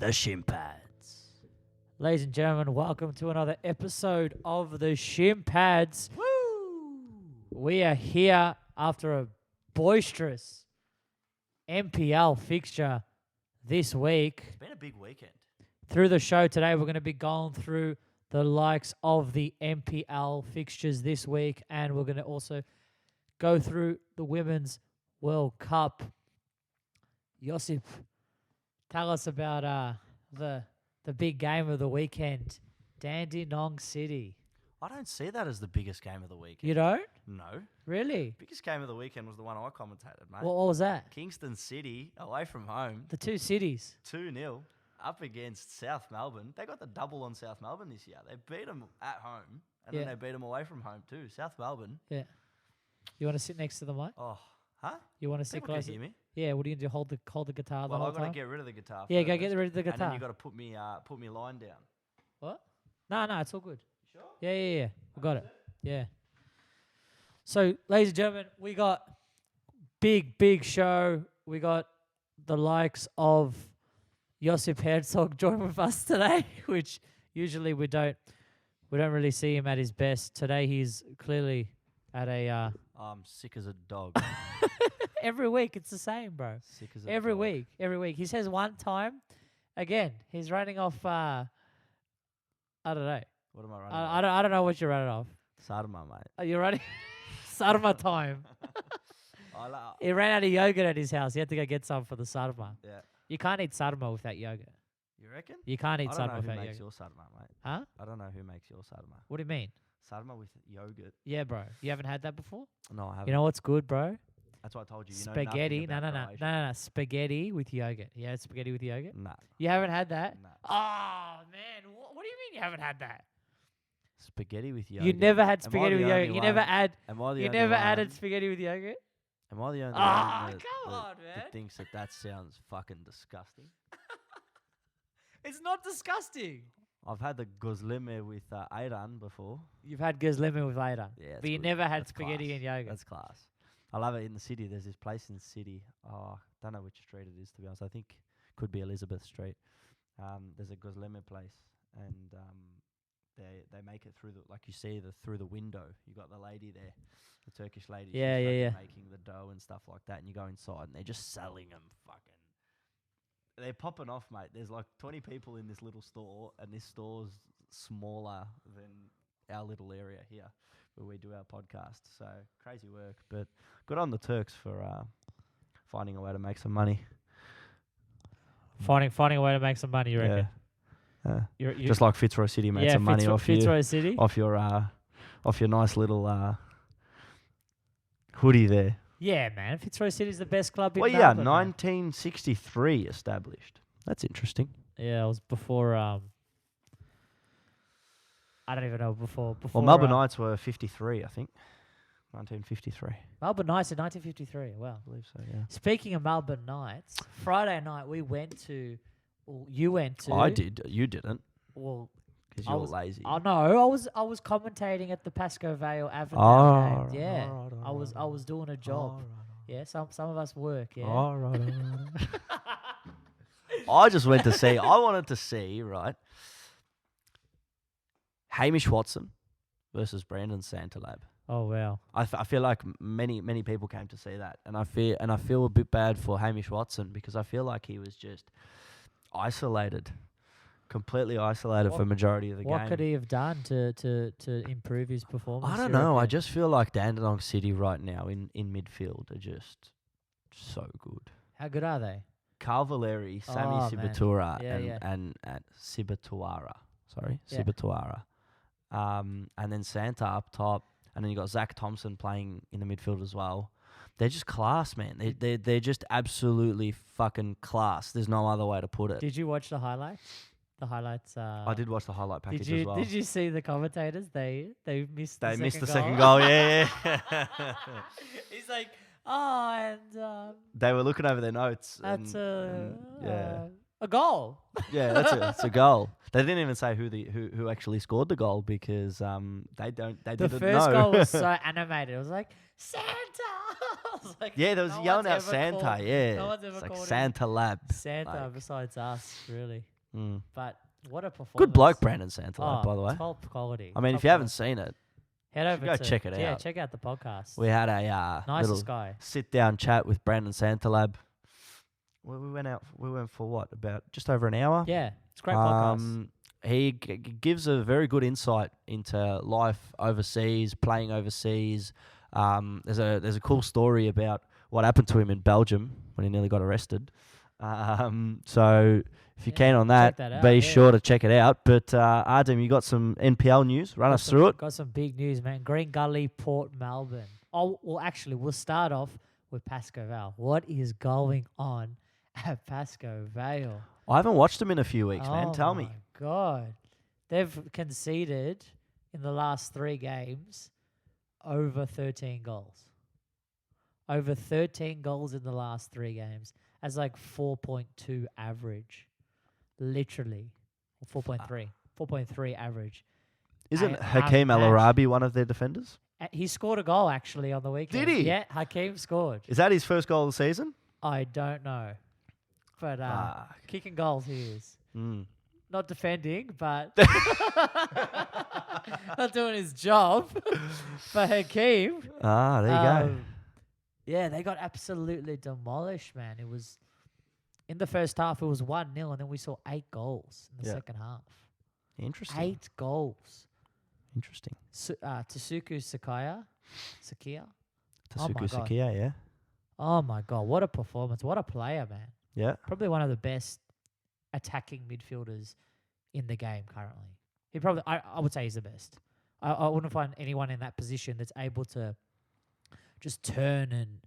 the Shin Pads. Ladies and gentlemen, welcome to another episode of the Shin Pads. Woo! We are here after a boisterous NPL fixture this week. It's been a big weekend. Through the show today, we're going to be going through the likes of the NPL fixtures this week, and we're going to also go through the Women's World Cup. Josip, tell us about the big game of the weekend, Dandenong City. I don't see that as the biggest game of the weekend. You don't? No. Really? Biggest game of the weekend was the one I commentated, mate. What was that? Kingston City, away from home, The two cities. 2-0, up against South Melbourne. They got the double on South Melbourne this year. They beat them at home, and then they beat them away from home too. South Melbourne. Yeah. You want to sit next to the mic? Oh, huh? You want to sit People can closer? hear me. Yeah. What are you gonna do? Hold the guitar the Well, whole I've got to time? get rid of the guitar. Yeah, go first, get rid of the And then guitar. you got to put me line down. What? No, it's all good. Sure. Yeah. We got it. Yeah. So, ladies and gentlemen, we got big show. We got the likes of Josip Herzog join with us today, which usually we don't really see him at his best. Today he's clearly at a I'm sick as a dog. every week it's the same, bro. Sick as a Every dog. week. He says one time, again, he's running off I don't know. What am I running? I don't know what you're running off. Sadama, mate. Are you running Sadama time? He ran out of yogurt at his house. He had to go get some for the Sadama. Yeah. You can't eat Sadama without yogurt. You reckon? You can't eat I don't know Sadama who without makes yogurt. your sadma, mate. Huh? I don't know who makes your sadma. What do you mean? Sadma with yogurt? Yeah, bro. You haven't had that before? No, I haven't. You know what's good, bro? That's why I told you. You Spaghetti. Know nothing about Croatia. No. Spaghetti with yogurt. Yeah, spaghetti with yogurt. Nah. You haven't had that? Nah. Oh, man. What do you mean you haven't had that? Spaghetti with yogurt. You never had Am I spaghetti the with only yogurt. You never one- add. Am I the You only never one- added spaghetti with yogurt? Am I the only Ah, one that, come on, man. that thinks that sounds fucking disgusting? It's not disgusting. I've had the gozleme with R18 before. You've had gazleme with later. Yeah, it's But you good. never had That's spaghetti class. and yogurt. That's class. I love it in the city. There's this place in the city. Oh, don't know which street it is, to be honest. I think could be Elizabeth Street. There's a gozleme place, and they make it through like you see through the window. You got the lady there, the Turkish lady. Yeah, she's yeah, fucking making the dough and stuff like that, and you go inside, and they're just selling them. Fucking, they're popping off, mate. There's like 20 people in this little store, and this store's smaller than our little area here where we do our podcast. So crazy work, but good on the Turks for finding a way to make some money. Finding a way to make some money, you reckon? You're Just like Fitzroy City made some money off Fitzroy City. off your nice little hoodie there. Yeah, man. Fitzroy City's the best club in Well, yeah, Melbourne. man. 1963 established. That's interesting. Yeah, it was before. I don't even know before. Well, Melbourne Knights were 53, I think. 1953. Melbourne Knights in 1953. Wow. I believe so. Yeah. Speaking of Melbourne Knights, Friday night we went to. Well, you went to. I did. You didn't, Well, because I you're was- lazy. oh no, I was commentating at the Pascoe Vale Avondale Oh, game. Yeah, alright, I was doing a job. Yeah, some of us work. Yeah. All right. I just went to see. I wanted to see, right, Hamish Watson versus Brandon Santalab. Oh wow. I feel like many people came to see that, and I feel a bit bad for Hamish Watson because I feel like he was just completely isolated for majority of the game. What could he have done to improve his performance? I don't you know. I reckon? just feel like Dandenong City right now in midfield are just so good. How good are they? Carl Valeri, Sammy Oh, man. Sibatura, Yeah, and Sibatuara. Sorry, Yeah. Sibatuara. And then Santa up top, and then you got Zach Thompson playing in the midfield as well. They're just class, man. They're just absolutely fucking class. There's no other way to put it. Did you watch the highlights? The highlights. I did watch the highlight package Did you as well. Did you see the commentators? They missed. They the missed the second second goal. Yeah. He's like, oh, and They were looking over their notes. that's and yeah. A goal. Yeah, that's a goal. They didn't even say who actually scored the goal because they The didn't first know. goal was so animated. It was like Santa. I was like, Yeah, there was no yelling one's out ever Santa. called- Yeah, no one's ever it's like called him Santa Lab. Santa like, besides us, really. mm. But what a performance! Good bloke, Brandon Santa Lab, Oh, by the way. top quality. I mean, top if you haven't quality. seen it, Head should over go to check it Yeah, out. check out the podcast. we had a Nicest little guy. sit down chat with Brandon Santa Lab. We went out. We went for what, about just over an hour. Yeah, it's a great podcast. He gives a very good insight into life overseas, playing overseas. There's a cool story about what happened to him in Belgium when he nearly got arrested. So if you're Yeah, keen on check that, that out, be yeah. sure to check it out. But Artem, you got some NPL news? Run us through it. Got some big news, man. Green Gully, Port Melbourne. Oh, well, actually, we'll start off with Pascoe Vale. What is going on at Pascoe Vale? I haven't watched him in a few weeks, man. Tell me. Oh, my God. They've conceded in the last 3 games over 13 goals. Over 13 goals in the last 3 games. That's like 4.2 average. Literally. 4.3. 4.3 average. Isn't I- Hakeem El match. Arabi one of their defenders? He scored a goal actually on the weekend. Did he? Yeah, Hakeem scored. Is that his first goal of the season? I don't know. But Fuck. kicking goals he is. Mm. Not defending, but not doing his job. But Hakeem. Ah, there you go. Yeah, they got absolutely demolished, man. It was in the first half. It was 1-0, and then we saw 8 goals in the Yeah. second half. Interesting. 8 goals. Interesting. Tasuku Sakia. Oh Tasuku my God. Sakia, yeah. Oh my God, what a performance! What a player, man. Yeah. Probably one of the best attacking midfielders in the game currently. He probably, I would say, he's the best. I wouldn't find anyone in that position that's able to just turn and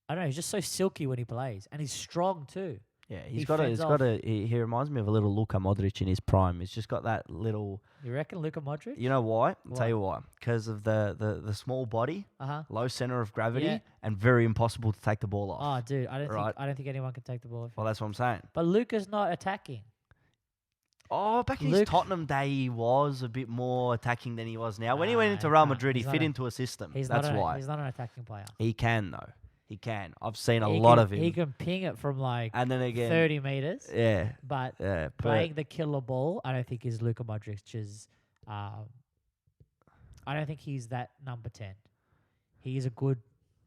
I don't know. He's just so silky when he plays, and he's strong too. Yeah, He he's got fends he reminds me of a little Luka Modric in his prime. He's just got that little, You reckon, Luka Modric? you know why? I'll Why? tell you why. Because of the small body, low center of gravity, Yeah. and very impossible to take the ball off. Oh, dude, I Right. don't think anyone can take the ball. Well, that's what I'm saying. But Luka's not attacking. Oh, back in his Luke- Tottenham day, he was a bit more attacking than he was now. When he Nah, went into he Real can't. Madrid, he He's not fit a- into a system. He's That's not why. He's not an attacking player. He can, though. He can. I've seen a He lot can- of him. He can ping it from like And then again, 30 meters. yeah, But yeah. But playing the killer ball, I don't think is Luka Modric's. I don't think he's that number 10. He is a good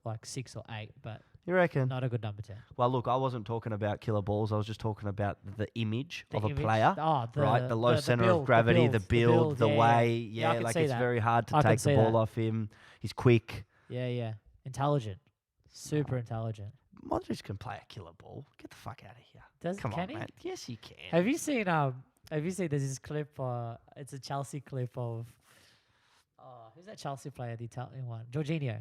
like 6 or 8, but you reckon? not a good number 10. Well, look, I wasn't talking about killer balls. I was just talking about the image The of image- a player. Oh, Right, the low center build, of gravity, the build, the yeah, way, Yeah, I yeah, can like see it's that. very hard to I can take the see ball that. off him. He's quick. Yeah. Intelligent. Super intelligent. Modric can play a killer ball. Get the fuck out of here. Can on, he? man. Yes, he can. Have you seen there's this clip it's a Chelsea clip of who's that Chelsea player, the Italian one? Jorginho.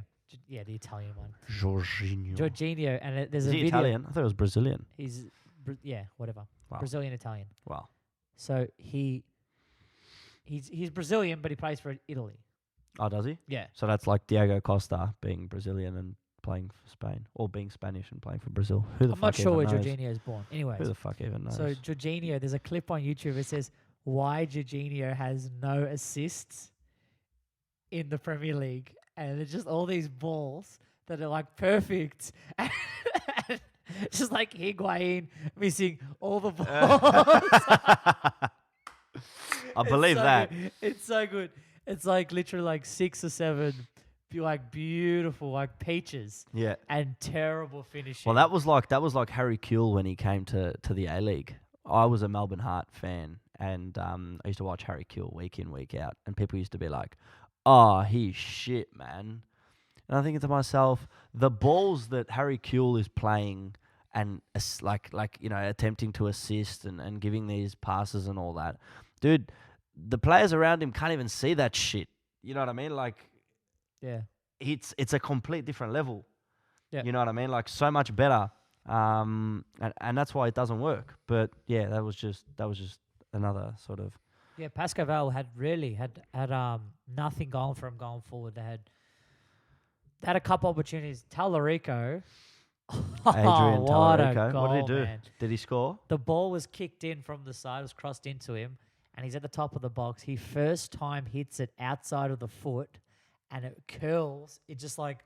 The Italian one. Jorginho. Jorginho, and there's Is a he video. Italian? I thought it was Brazilian. He's whatever. Wow. Brazilian Italian. Wow. So he's Brazilian, but he plays for Italy. Oh, does he? Yeah. So that's like Diego Costa being Brazilian and playing for Spain, or being Spanish and playing for Brazil. Who the I'm fuck not sure where even knows? Jorginho is born. Anyways, Who the fuck even knows? so Jorginho, there's a clip on YouTube. It says why Jorginho has no assists in the Premier League, and it's just all these balls that are like perfect, and just like Higuain missing all the balls. I believe so that. good. It's so good. It's like literally like 6 or 7, like beautiful, like peaches, Yeah. and terrible finishing. Well, that was like Harry Kuehl when he came to the A League. I was a Melbourne Heart fan, and I used to watch Harry Kuehl week in, week out, and people used to be like, "Oh, he's shit, man." And I'm thinking to myself, the balls that Harry Kuehl is playing and attempting to assist and giving these passes and all that, dude, the players around him can't even see that shit. You know what I mean? Like, yeah. it's a complete different level. Yeah. You know what I mean? Like, so much better. And that's why it doesn't work. But yeah, that was just another sort of. Yeah, Pascoe Vale had nothing going for him going forward. They had a couple opportunities. Tallarico Adrian what a Tallarico. goal, What did he do? man. Did he score? The ball was kicked in from the side, was crossed into him, and he's at the top of the box. He first time hits it outside of the foot, and it curls. It just like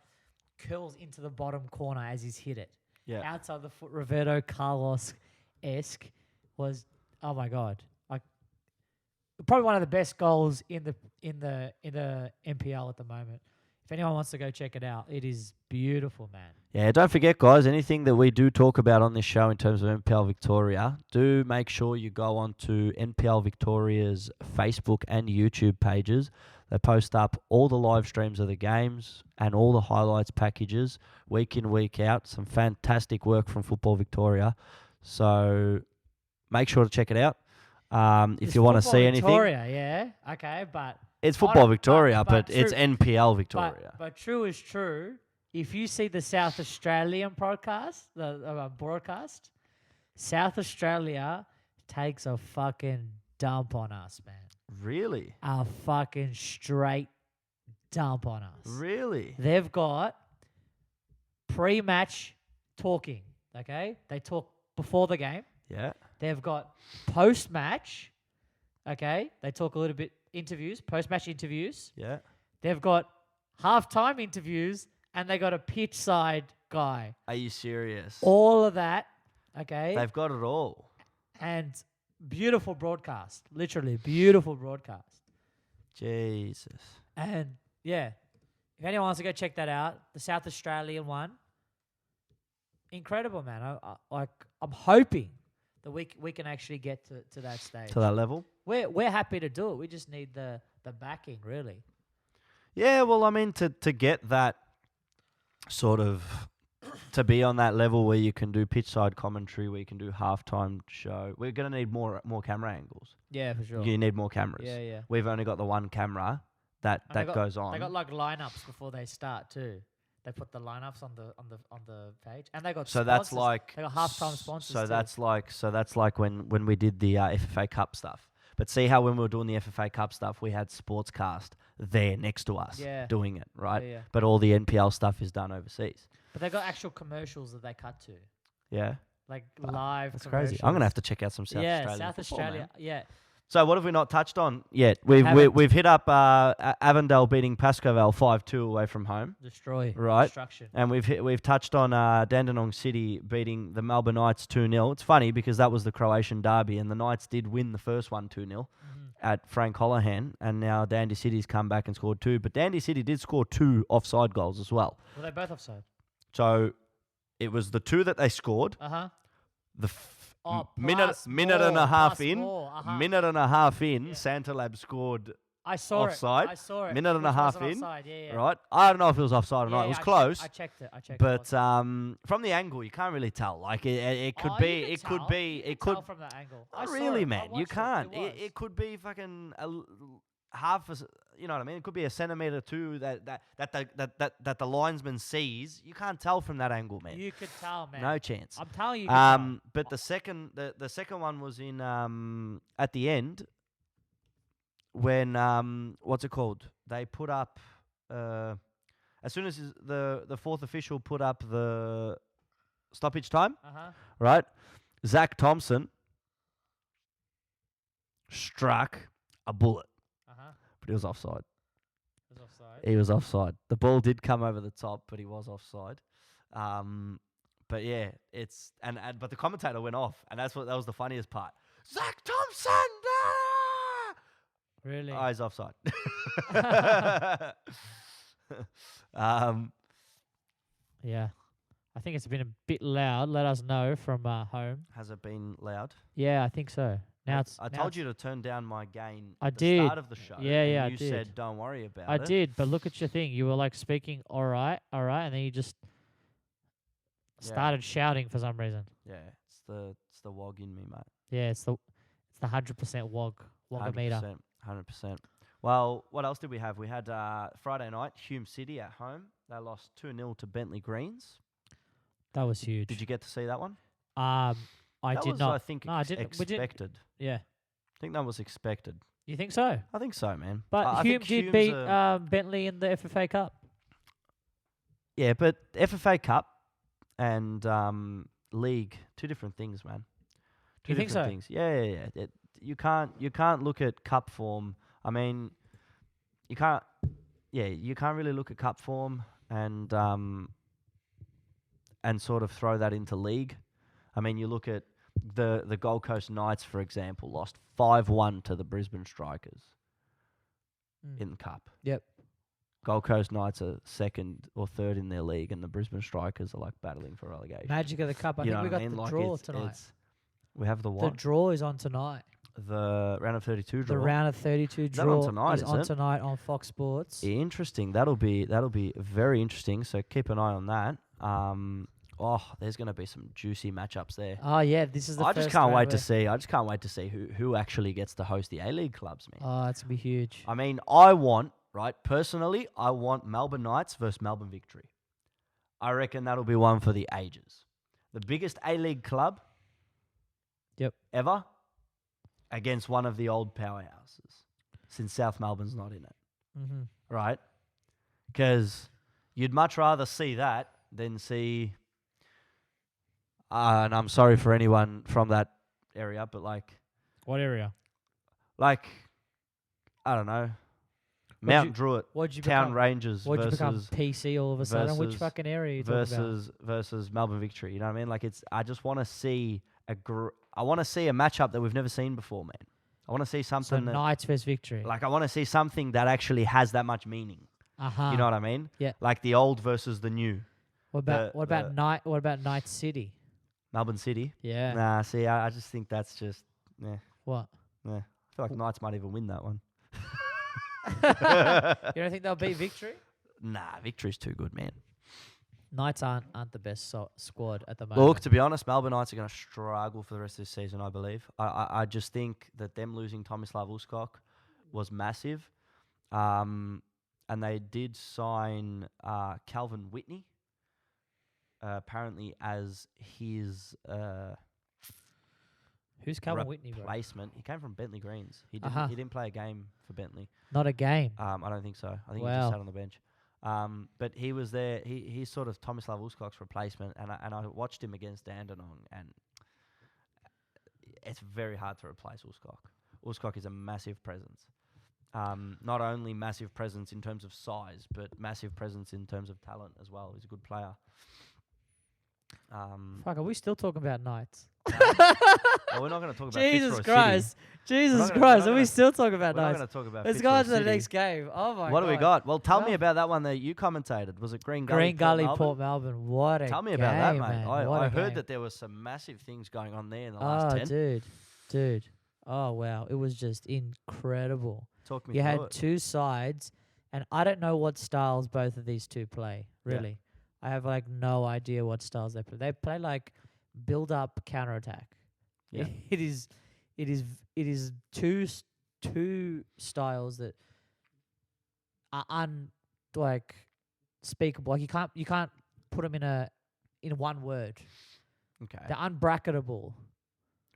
curls into the bottom corner as he's hit it. Yeah. Outside the foot, Roberto Carlos-esque was, oh my God. Like, probably one of the best goals in the NPL at the moment. If anyone wants to go check it out, it is beautiful, man. Yeah, don't forget, guys, anything that we do talk about on this show in terms of NPL Victoria, do make sure you go on to NPL Victoria's Facebook and YouTube pages. They post up all the live streams of the games and all the highlights packages week in, week out. Some fantastic work from Football Victoria. So make sure to check it out. If you want to see anything. Victoria, yeah. Okay, but it's Football Victoria, but it's NPL Victoria. But true is true. If you see the South Australian broadcast, broadcast, South Australia takes a fucking dump on us, man. Really? A fucking straight dump on us. Really? They've got pre-match talking, okay? They talk before the game. Yeah. They've got post-match, okay? They talk a little bit interviews, post-match interviews. Yeah. They've got half-time interviews, and they got a pitch side guy. Are you serious? All of that, okay? They've got it all. And beautiful broadcast. Literally, beautiful broadcast. Jesus. And, yeah, if anyone wants to go check that out, the South Australian one, incredible, man. I'm hoping that we can actually get to that stage. To that level? We're happy to do it. We just need the backing, really. Yeah, well, I mean, to get that sort of, to be on that level where you can do pitch side commentary, where you can do halftime show, we're going to need more camera angles. Yeah, for sure. You need more cameras. Yeah, yeah. We've only got the one camera that goes on. They got like lineups before they start too. They put the lineups on the page, and they got so sponsors. that's like they got halftime sponsors. So too. that's like when we did the FFA Cup stuff. But see how when we were doing the FFA Cup stuff, we had Sportscast there next to us doing it, right? Yeah. But all the NPL stuff is done overseas. But they got actual commercials that they cut to. Yeah. Like live. That's commercials. crazy. I'm gonna have to check out some South Australian South football, Australia. man. Yeah. So what have we not touched on yet? We've hit up Avondale beating Pascoval 5-2 away from home. Right. Destruction. And we've touched on Dandenong City beating the Melbourne Knights 2-0. It's funny because that was the Croatian derby, and the Knights did win the first one 2-0 at Frank Holohan, and now Dandy City's come back and scored 2. But Dandy City did score 2 offside goals as well. Were they both offside? So it was the 2 that they scored. The minute and a half in, Santa Lab scored offside. I saw it. Minute and a half in, offside. Yeah. right? I don't know if it was offside or not. It was close. I checked it. But from the angle, you can't really tell. Like it could be. It could be. It could. From that angle. Not really, man. You can't. It could be fucking half. You know what I mean? It could be a centimeter too that the linesman sees. You can't tell from that angle, man. You could tell, man. No chance. I'm telling you. But the second one was in at the end when what's it called? They put up as soon as the fourth official put up the stoppage time, right? Zach Thompson struck a bullet. But he was offside. He was offside. The ball did come over the top, but he was offside. But yeah, it's but the commentator went off, and that was the funniest part. Zach Thompson, really? Oh, he's offside. Yeah, I think it's been a bit loud. Let us know from home. Has it been loud? Yeah, I think so. I told you to turn down my gain at the start of the show. Yeah, and you said don't worry about it. I did, but look at your thing. You were like speaking, all right, and then you just started shouting for some reason. Yeah, it's the wog in me, mate. Yeah, it's the 100% wogometer. 100%. Well, what else did we have? We had Friday night, Hume City at home. They lost 2-0 to Bentley Greens. That was huge. Did you get to see that one? I did not. I think expected. Yeah. I think that was expected. You think so? I think so, man. But Hume did beat Bentley in the FFA Cup. Yeah, but FFA Cup, and league, two different things, man. Two You think different so? things. Yeah. You can't look at cup form. I mean, you can't. Yeah, you can't really look at cup form and sort of throw that into league. I mean, you look at the Gold Coast Knights, for example, lost 5-1 to the Brisbane Strikers in the cup. Yep. Gold Coast Knights are second or third in their league, and the Brisbane Strikers are like battling for relegation. Magic of the Cup. I You think know we what I got mean? the Like draw tonight. We have the The what? draw is on tonight. The round of 32 draw. The round of 32 that draw on tonight, is is on it? tonight on Fox Sports. Interesting. That'll be very interesting. So keep an eye on that. There's going to be some juicy matchups there. Oh yeah, this is the. I first just can't round wait to where- see. I just can't wait to see who actually gets to host the A-League clubs, man. Oh, it's gonna be huge. I mean, personally, I want Melbourne Knights versus Melbourne Victory. I reckon that'll be one for the ages. The biggest A-League club ever against one of the old powerhouses, since South Melbourne's not in it, Mm-hmm. right? Because you'd much rather see that than see, and I'm sorry for anyone from that area, but What area? I don't know, Mount Druitt, What'd you Town become? Rangers What'd you become? versus PC all of a sudden? Which versus- fucking area are you talking about? versus Melbourne Victory. You know what I mean? Like I just want to see I want to see a matchup that we've never seen before, man. I want to see So something that, Knights versus Victory. I want to see something that actually has that much meaning. Uh-huh. You know what I mean? Yeah. Like the old versus the new. What about the- What about Knight City? Melbourne City. Yeah. Nah, see, I just think that's just, What? I feel like Knights might even win that one. You don't think they'll beat Victory? Nah, Victory's too good, man. Knights aren't the best squad at the moment. Well, look, to be honest, Melbourne Knights are going to struggle for the rest of this season, I believe. I just think that them losing Tomislav Uskok was massive. And they did sign Calvin Whitney, apparently as his Who's Calvin Whitney, bro? replacement. He came from Bentley Greens. He didn't play a game for Bentley. Not a game. I don't think so. I think he Wow. just sat on the bench. But he was there. He's sort of Tomislav Uskok's replacement, and I watched him against Dandenong, and it's very hard to replace Uskok. Uskok is a massive presence. Not only massive presence in terms of size, but massive presence in terms of talent as well. He's a good player. Fuck, are we still talking about Knights? Well, we're not going to talk about Jesus Fitzroy Christ. City. Jesus not gonna- Christ. we're Are not we still talking about We're not Knights? going to talk about Let's Fitzroy go on to the City. next game. Oh my god. What do we got? Well, tell me Well- about that one that you commentated. Was it Green Gully? Green Gully, Melbourne? Port Melbourne. What a Tell me game, about that, mate. man. What I a heard game. that there was some massive things going on there in the last 10. Dude. Oh wow, it was just incredible. Talk me You through had it. two sides, and I don't know what styles both of these two play. Yeah. Really, I have no idea what styles they play. They play build up, counter attack. Yeah. It is two styles that are unspeakable. You can't put them in one word. Okay. They're unbracketable.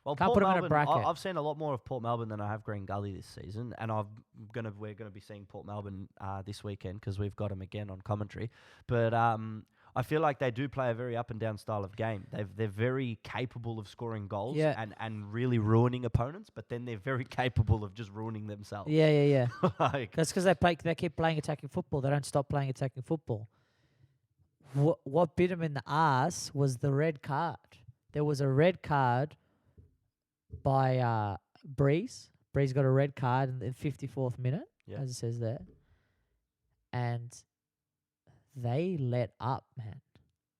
Well, can't Port put 'em in a Melbourne, bracket. I've seen a lot more of Port Melbourne than I have Green Gully this season, and we're gonna be seeing Port Melbourne this weekend because we've got them again on commentary. But I feel like they do play a very up and down style of game. They're very capable of scoring goals and really ruining opponents, but then they're very capable of just ruining themselves. Yeah. Like, That's because they keep playing attacking football. They don't stop playing attacking football. What bit them in the ass was the red card. There was a red card by Breeze. Breeze got a red card in the 54th minute, as it says there. And they let up, man.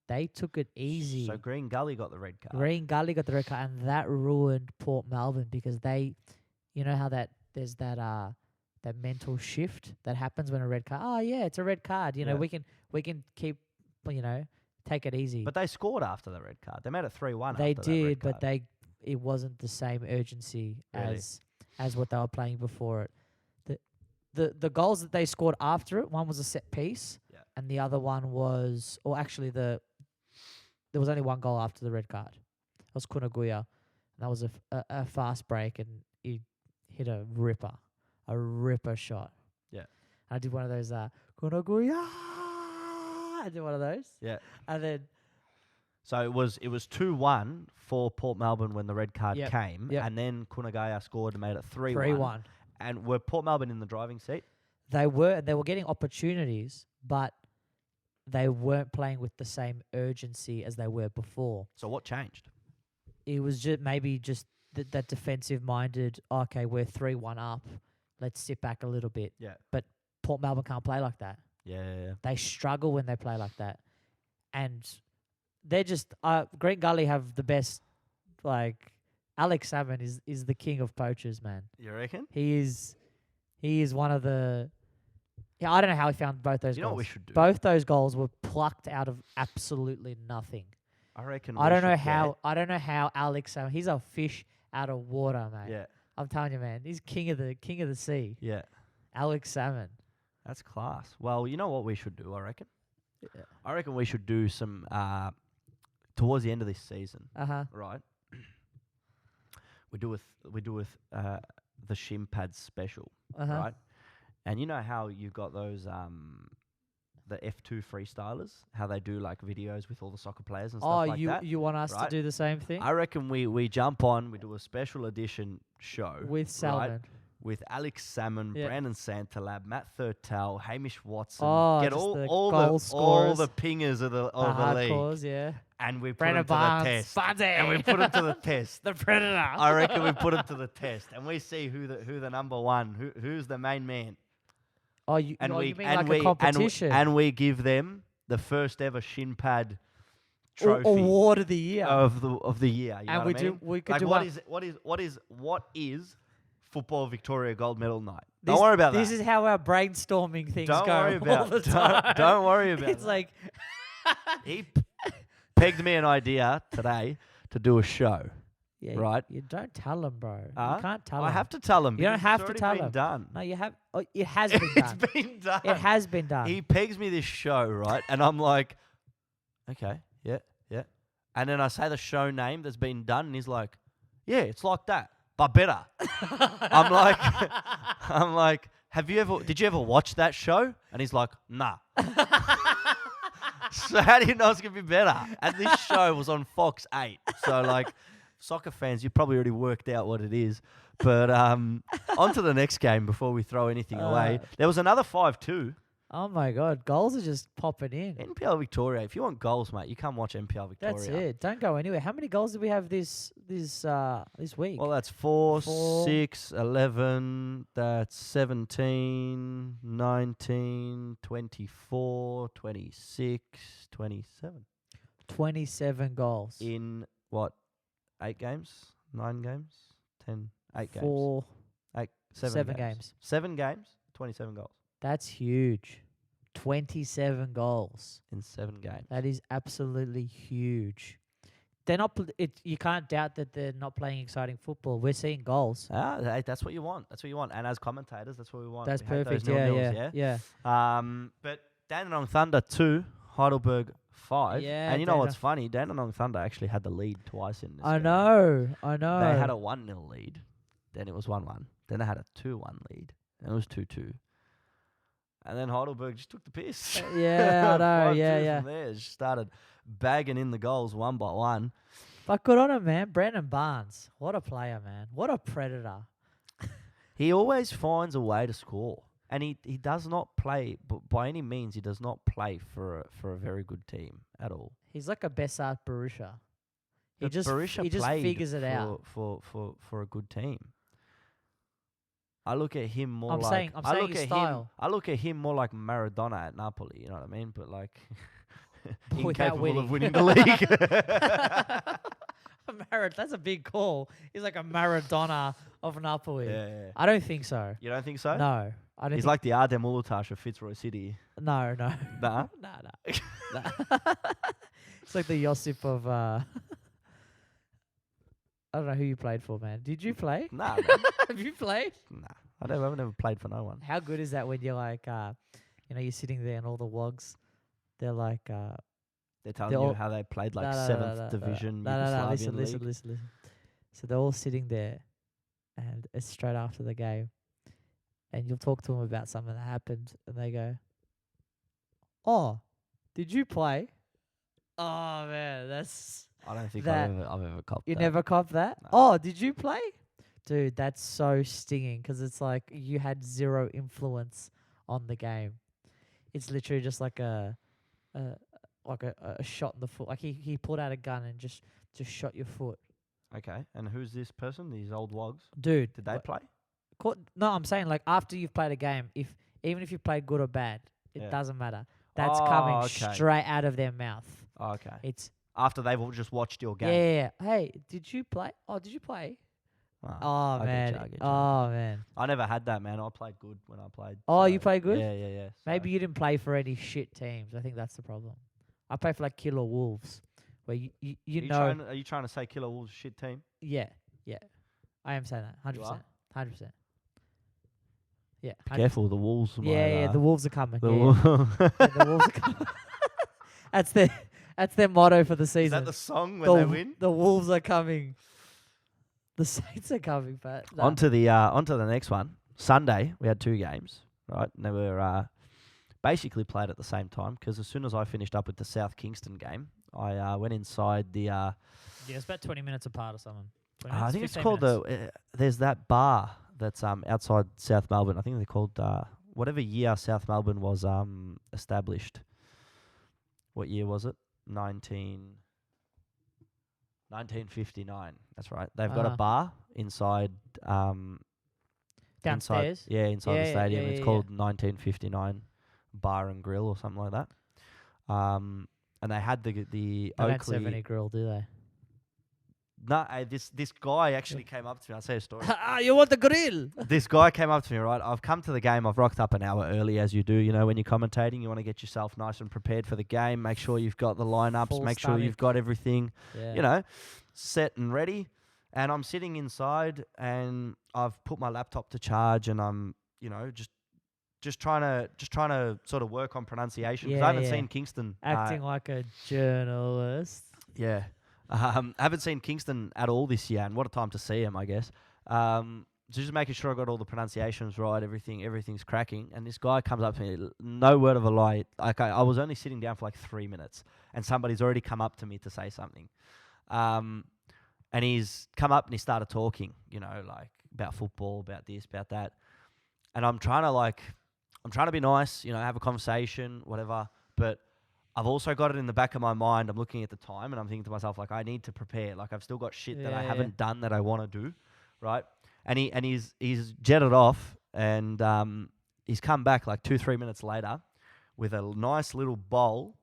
They took it easy. So Green Gully got the red card. Green Gully got the red card, and that ruined Port Melbourne because you know how there's that mental shift that happens when a red card. Oh yeah, it's a red card. You know, we can keep, take it easy. But they scored after the red card. They made it 3-1. They after that red did, card. but it wasn't the same urgency Really? as what they were playing before it. The goals that they scored after it, one was a set piece, and the other one was, or actually there was only one goal after the red card. It was Kunaguya, and that was a fast break, and he hit a ripper shot. Yeah. And I did one of those Kunaguya. I did one of those. Yeah. And then So it was 2-1 for Port Melbourne when the red card Yep, came, yep. and then Kunagaya scored and made it 3-1. 3-1. And were Port Melbourne in the driving seat? They were getting opportunities, but they weren't playing with the same urgency as they were before. So what changed? It was just maybe just that defensive-minded, okay, we're 3-1 up, let's sit back a little bit. Yeah. But Port Melbourne can't play like that. Yeah. They struggle when they play like that. And they're just Green Gully have the best, like, Alex Salmon is the king of poachers, man. You reckon? He is one of the. Yeah, I don't know how he found both those You goals. know what we should do? Both those goals were plucked out of absolutely nothing. I reckon. I don't know how Alex Salmon. He's a fish out of water, mate. Yeah. I'm telling you, man. He's king of the sea. Yeah. Alex Salmon. That's class. Well, you know what we should do, I reckon? Yeah. I reckon we should do some towards the end of this season, right? We do with the Shin Pads special, right? And you know how you've got those the F2 freestylers, how they do like videos with all the soccer players and stuff like that. You want us to right? do the same thing? I reckon we jump on, we do a special edition show With Salmon. right? With Alex Salmon, Yeah. Brandon Santalab, Matt Thurtell, Hamish Watson. Oh, get just all the all goal the all scorers. the pingers of the league, hardcores, yeah. and we put Brandon them to Barnes, the test. Barnesy. And we put them to the test. The Predator. I reckon we put them to the test, and we see who the number one, who's the main man. Oh, you And you mean like we a competition? and we give them the first ever Shin Pad trophy Award of the year. of the year. You know and what I mean? we could Like do what is Football Victoria Gold Medal night? This- Don't worry about This that. is how our brainstorming things Don't go worry all about the time. don't worry about It's that. like He pegged me an idea today to do a show. yeah, Right. You don't tell them, bro. Huh? You can't tell I them. have to tell him. You don't because have it's to already tell been him. done. No, you have. Oh, it has been done. It's been done. It has been done. He pegs me this show, right? And I'm like, okay, yeah. And then I say the show name that's been done, and he's like, yeah, it's like that, but better. I'm like, did you ever watch that show? And he's like, nah. So how do you know it's going to be better? And this show was on Fox 8. So like, soccer fans, you've probably already worked out what it is. But on to the next game before we throw anything away. There was another 5-2. Oh my God, goals are just popping in. NPL Victoria. If you want goals, mate, you come watch NPL Victoria. That's it. Don't go anywhere. How many goals did we have this week? Well, that's 4, Four. 6, 11, that's 17, 19, 24, 26, 27. 27 goals. In what? 8 games? 9 games? 10? 8 games? 4. 8, 7 games. 7 games, 27 goals That's huge. 27 goals. in 7 games. That is absolutely huge. They're not. You can't doubt that they're not playing exciting football. We're seeing goals. Hey, that's what you want. That's what you want. And as commentators, that's what we want. That's We hate those perfect. Yeah, nil-nils, yeah. But Dandenong Thunder 2, Heidelberg 5. Yeah, And you know what's funny? Dandenong Thunder actually had the lead twice in this I game. know. They had a 1-0 lead. Then it was 1-1. Then they had a 2-1 lead. Then it was 2-2. And then Heidelberg just took the piss. Yeah, I know. 5-2 Yeah. From there, just started bagging in the goals one by one. But good on him, man. Brandon Barnes. What a player, man. What a predator. He always finds a way to score. And he does not play, but by any means, he does not play for a very good team at all. He's like a Bessart Barusha. He But just Berisha he just played figures it out. for a good team. I look at him more I'm like saying I his look at style. I look at him more like Maradona at Napoli. You know what I mean? But like Without incapable of winning. winning the league. That's a big call. He's like a Maradona of Napoli. Yeah. I don't think so. You don't think so? No, I don't. He's like the Ardem Ulutash of Fitzroy City. no. Nah. Nah. It's like the Josip of. I don't know who you played for, man. Did you play? Nah, man. Have you played? Nah. I've never played for no one. How good is that when you're like, you're sitting there and all the wogs, they're like, They're telling They're you all- how they played like no, no, no, 7th no, no, division no, Yugoslavian listen, league. listen. So they're all sitting there, and it's straight after the game, and you'll talk to them about something that happened, and they go, "Oh, did you play?" Oh man, that's I don't think that. I've ever copped You that. never cop that? No. Oh, did you play? Dude, that's so stinging because it's like you had zero influence on the game. It's literally just like a a shot in the foot. Like he pulled out a gun and just shot your foot. Okay, and who's this person? These old wogs? Dude, Did they play? no, I'm saying like after you've played a game, even if you played good or bad, it Yeah. doesn't matter. That's Oh, coming okay. straight out of their mouth. Oh, okay. It's After they've all just watched your game. yeah. Hey, did you play? Oh, did you play? Oh I get man. you, I get you. Oh man. I never had that, man. I played good when I played. Oh, you so- played good? Yeah. Maybe you didn't play for any shit teams. I think that's the problem. I play for like Killer Wolves, where you know. Are you trying to say Killer Wolves shit team? Yeah. I am saying that. 100%. You are? 100%. Yeah. 100%. Careful, the Wolves. Yeah. The Wolves are coming. The Yeah, Wolves. the Wolves are coming. That's their motto for the season. Is that the song when they win? The Wolves are coming. The Saints are coming, but no. Onto the next one. Sunday we had 2 games, right? And they were basically played at the same time because as soon as I finished up with the South Kingston game, I went inside the. Yeah, it's about 20 minutes apart or something. 20 I minutes, think it's 15 called minutes. there's that bar that's outside South Melbourne. I think they're called whatever year South Melbourne was established. What year was it? 1959. That's right. They've got a bar inside Downstairs. inside the stadium. It's yeah. called 1959 Bar and Grill or something like that. And they had the They don't serve Oakley. any grill, do they? No, this guy actually came up to me. I'll say a story. You want the grill? This guy came up to me, right? I've come to the game. I've rocked up an hour early, as you do. You know, when you're commentating, you want to get yourself nice and prepared for the game. Make sure you've got the lineups. Full Make sure you've got everything, Yeah. you know, set and ready. And I'm sitting inside, and I've put my laptop to charge, and I'm, you know, just trying to sort of work on pronunciation because I haven't seen Kingston Acting like a journalist. Yeah. I haven't seen Kingston at all this year, and what a time to see him, I guess. So just making sure I got all the pronunciations right, everything's cracking. And this guy comes up to me, no word of a lie. Like I was only sitting down for like 3 minutes, and somebody's already come up to me to say something. And he's come up and he started talking, you know, like about football, about this, about that. And I'm trying to be nice, you know, have a conversation, whatever, but I've also got it in the back of my mind. I'm looking at the time and I'm thinking to myself, like, I need to prepare. Like, I've still got shit that I haven't done that I want to do, right? And he's jetted off, and he's come back like 2-3 minutes later with a nice little bowl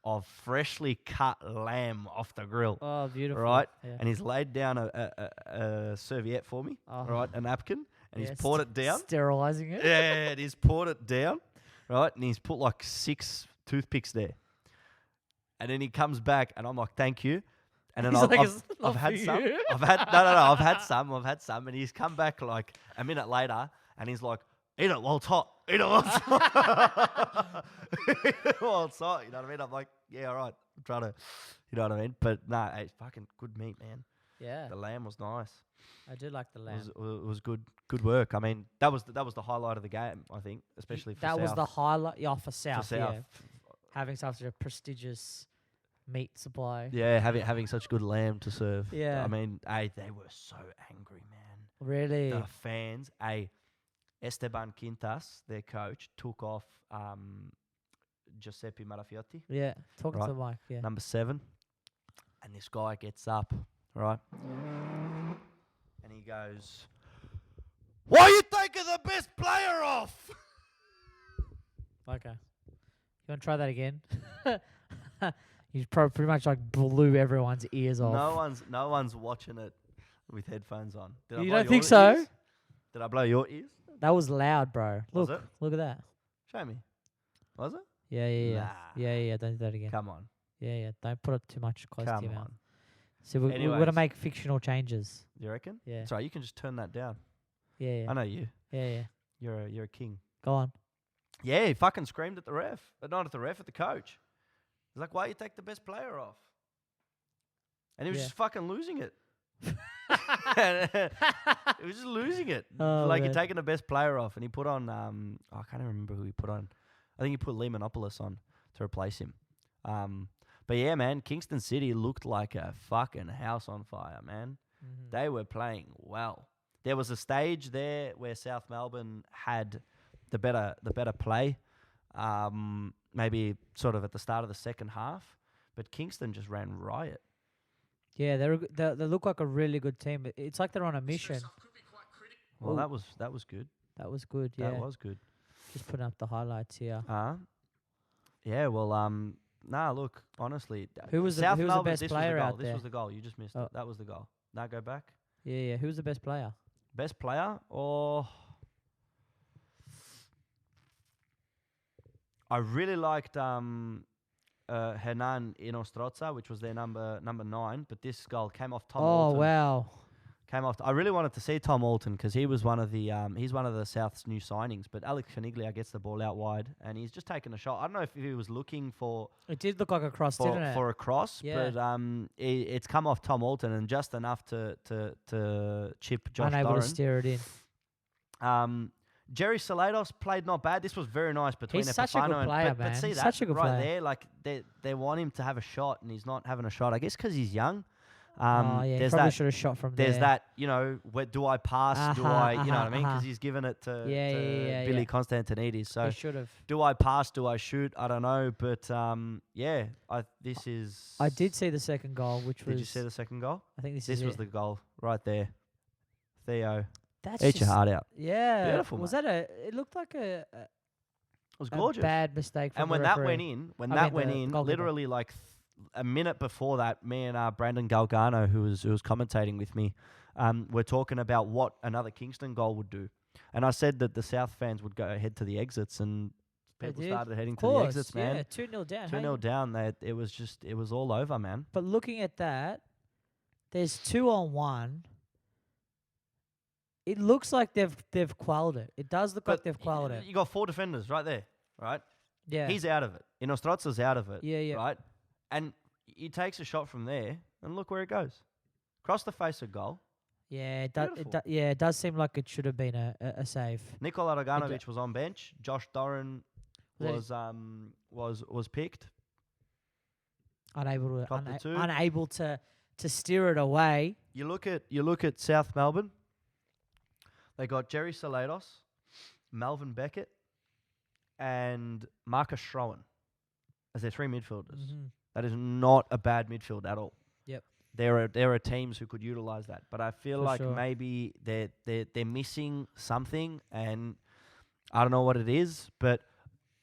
of freshly cut lamb off the grill. Oh, beautiful. Right? Yeah. And he's laid down a serviette for me, right? A napkin, and he's Yeah, poured it down. Sterilizing it. Yeah, and he's poured it down, right? And he's put like 6 toothpicks there. And then he comes back, and I'm like, "Thank you." And then He's like, "It's I've not had for some. you." I've had some, and he's come back like a minute later, and he's like, "Eat it while it's hot. Eat it while it's hot. Eat it while it's hot." You know what I mean? I'm like, "Yeah, all right." I'm trying to, you know what I mean? But no, it's fucking good meat, man. Yeah, The lamb was nice. I do like the lamb. It was good work. I mean, that was the highlight of the game. I think, especially for that South. was the highlight. Yeah, for For South. South. Yeah, having such a prestigious meat supply. Yeah, having such good lamb to serve. Yeah. I mean, they were so angry, man. Really? The fans, Esteban Quintas, their coach, took off Giuseppe Marafiotti, Yeah. Talking Right. to the mic. Yeah. number 7, and this guy gets up, right, and he goes, "Why are you taking the best player off?" Okay. You want to try that again? You pretty much like blew everyone's ears off. No one's watching it with headphones on. Did I You blow don't think your so? ears? Did I blow your ears? That was loud, bro. Was Look, it? look at that. Show me. Was it? Yeah. Nah. Yeah. Don't do that again. Come on. Yeah. Don't put it too much close to Come your mouth. on. So we're going to Anyways. make fictional changes. You reckon? Yeah. That's right. You can just turn that down. Yeah. I know you. Yeah. You're a king. Go on. Yeah, he fucking screamed at the ref. But not at the ref, at the coach. He's like, "Why you take the best player off?" And he was Yeah. just fucking losing it. He was just losing it. Oh, like, man. you're taking the best player off. And he put on, I can't even remember who he put on. I think he put Lee Monopoulos on to replace him. But yeah, man, Kingston City looked like a fucking house on fire, man. Mhm. They were playing well. There was a stage there where South Melbourne had the better play, maybe sort of at the start of the second half, but Kingston just ran riot. Yeah, they look like a really good team. It's like they're on a mission. Well, Ooh. that was good. That was good. Yeah, That was good. just putting up the highlights here. Yeah. Well, nah. Look, honestly, Who was the Melbourne, best this player was the goal. out This there? was the goal. You just missed Oh. it. That was the goal. Now go back. Yeah. Who was the best player? Best player or I really liked Hernan Inostroza, which was their number 9, but this goal came off Tom Oh Alton. wow. Came off. I really wanted to see Tom Alton because he was one of the he's one of the South's new signings. But Alex Caniglia gets the ball out wide and he's just taken a shot. I don't know if he was looking for It did look like a cross, didn't it? for a cross, Yeah. but it's come off Tom Alton and just enough to chip Josh Unable Doran. to steer it in. Jerry Salados played not bad. This was very nice between He's such a Epifano good player, but man. see that Such a good right player. there, like they want him to have a shot and he's not having a shot. I guess because he's young. Oh yeah, There's probably that. should have shot from there. There's that, where do I pass? Do I, you know what I mean? Because he's given it to, Yeah, Billy Constantinides. So He should have. do I pass? Do I shoot? I don't know. But yeah, this is. I did see the second goal, which was. Did you see the second goal? I think This was it. the goal right there. Theo, That's eat your just- heart out. Yeah. Beautiful, Was that It looked like a It was gorgeous. bad mistake from And the when that referee. went in, I mean the goalkeeper. literally like a minute before that, me and Brandon Galgano, who was commentating with me, were talking about what another Kingston goal would do. And I said that the South fans would go ahead to the exits, and They people did. started heading Of to the course, exits, man. Yeah, 2-0 down. 2-0 down. It was all over, man. But looking at that, there's 2-on-1. It looks like they've quelled it. It does look like they've quelled it. You got 4 defenders right there, right? Yeah. He's out of it. Inostroza's out of it. Yeah. Right? And he takes a shot from there, and look where it goes. Across the face of goal. Yeah, it does. Beautiful. It does seem like it should have been a save. Nikola Roganovic was on bench. Josh Doran Was was picked. Unable Got the to two. unable to steer it away. You look at South Melbourne. They got Jerry Salados, Melvin Beckett, and Marcus Schroen as their 3 midfielders. Mm-hmm. That is not a bad midfield at all. Yep. There are teams who could utilize that, but I feel For like sure. maybe they're missing something, and I don't know what it is. But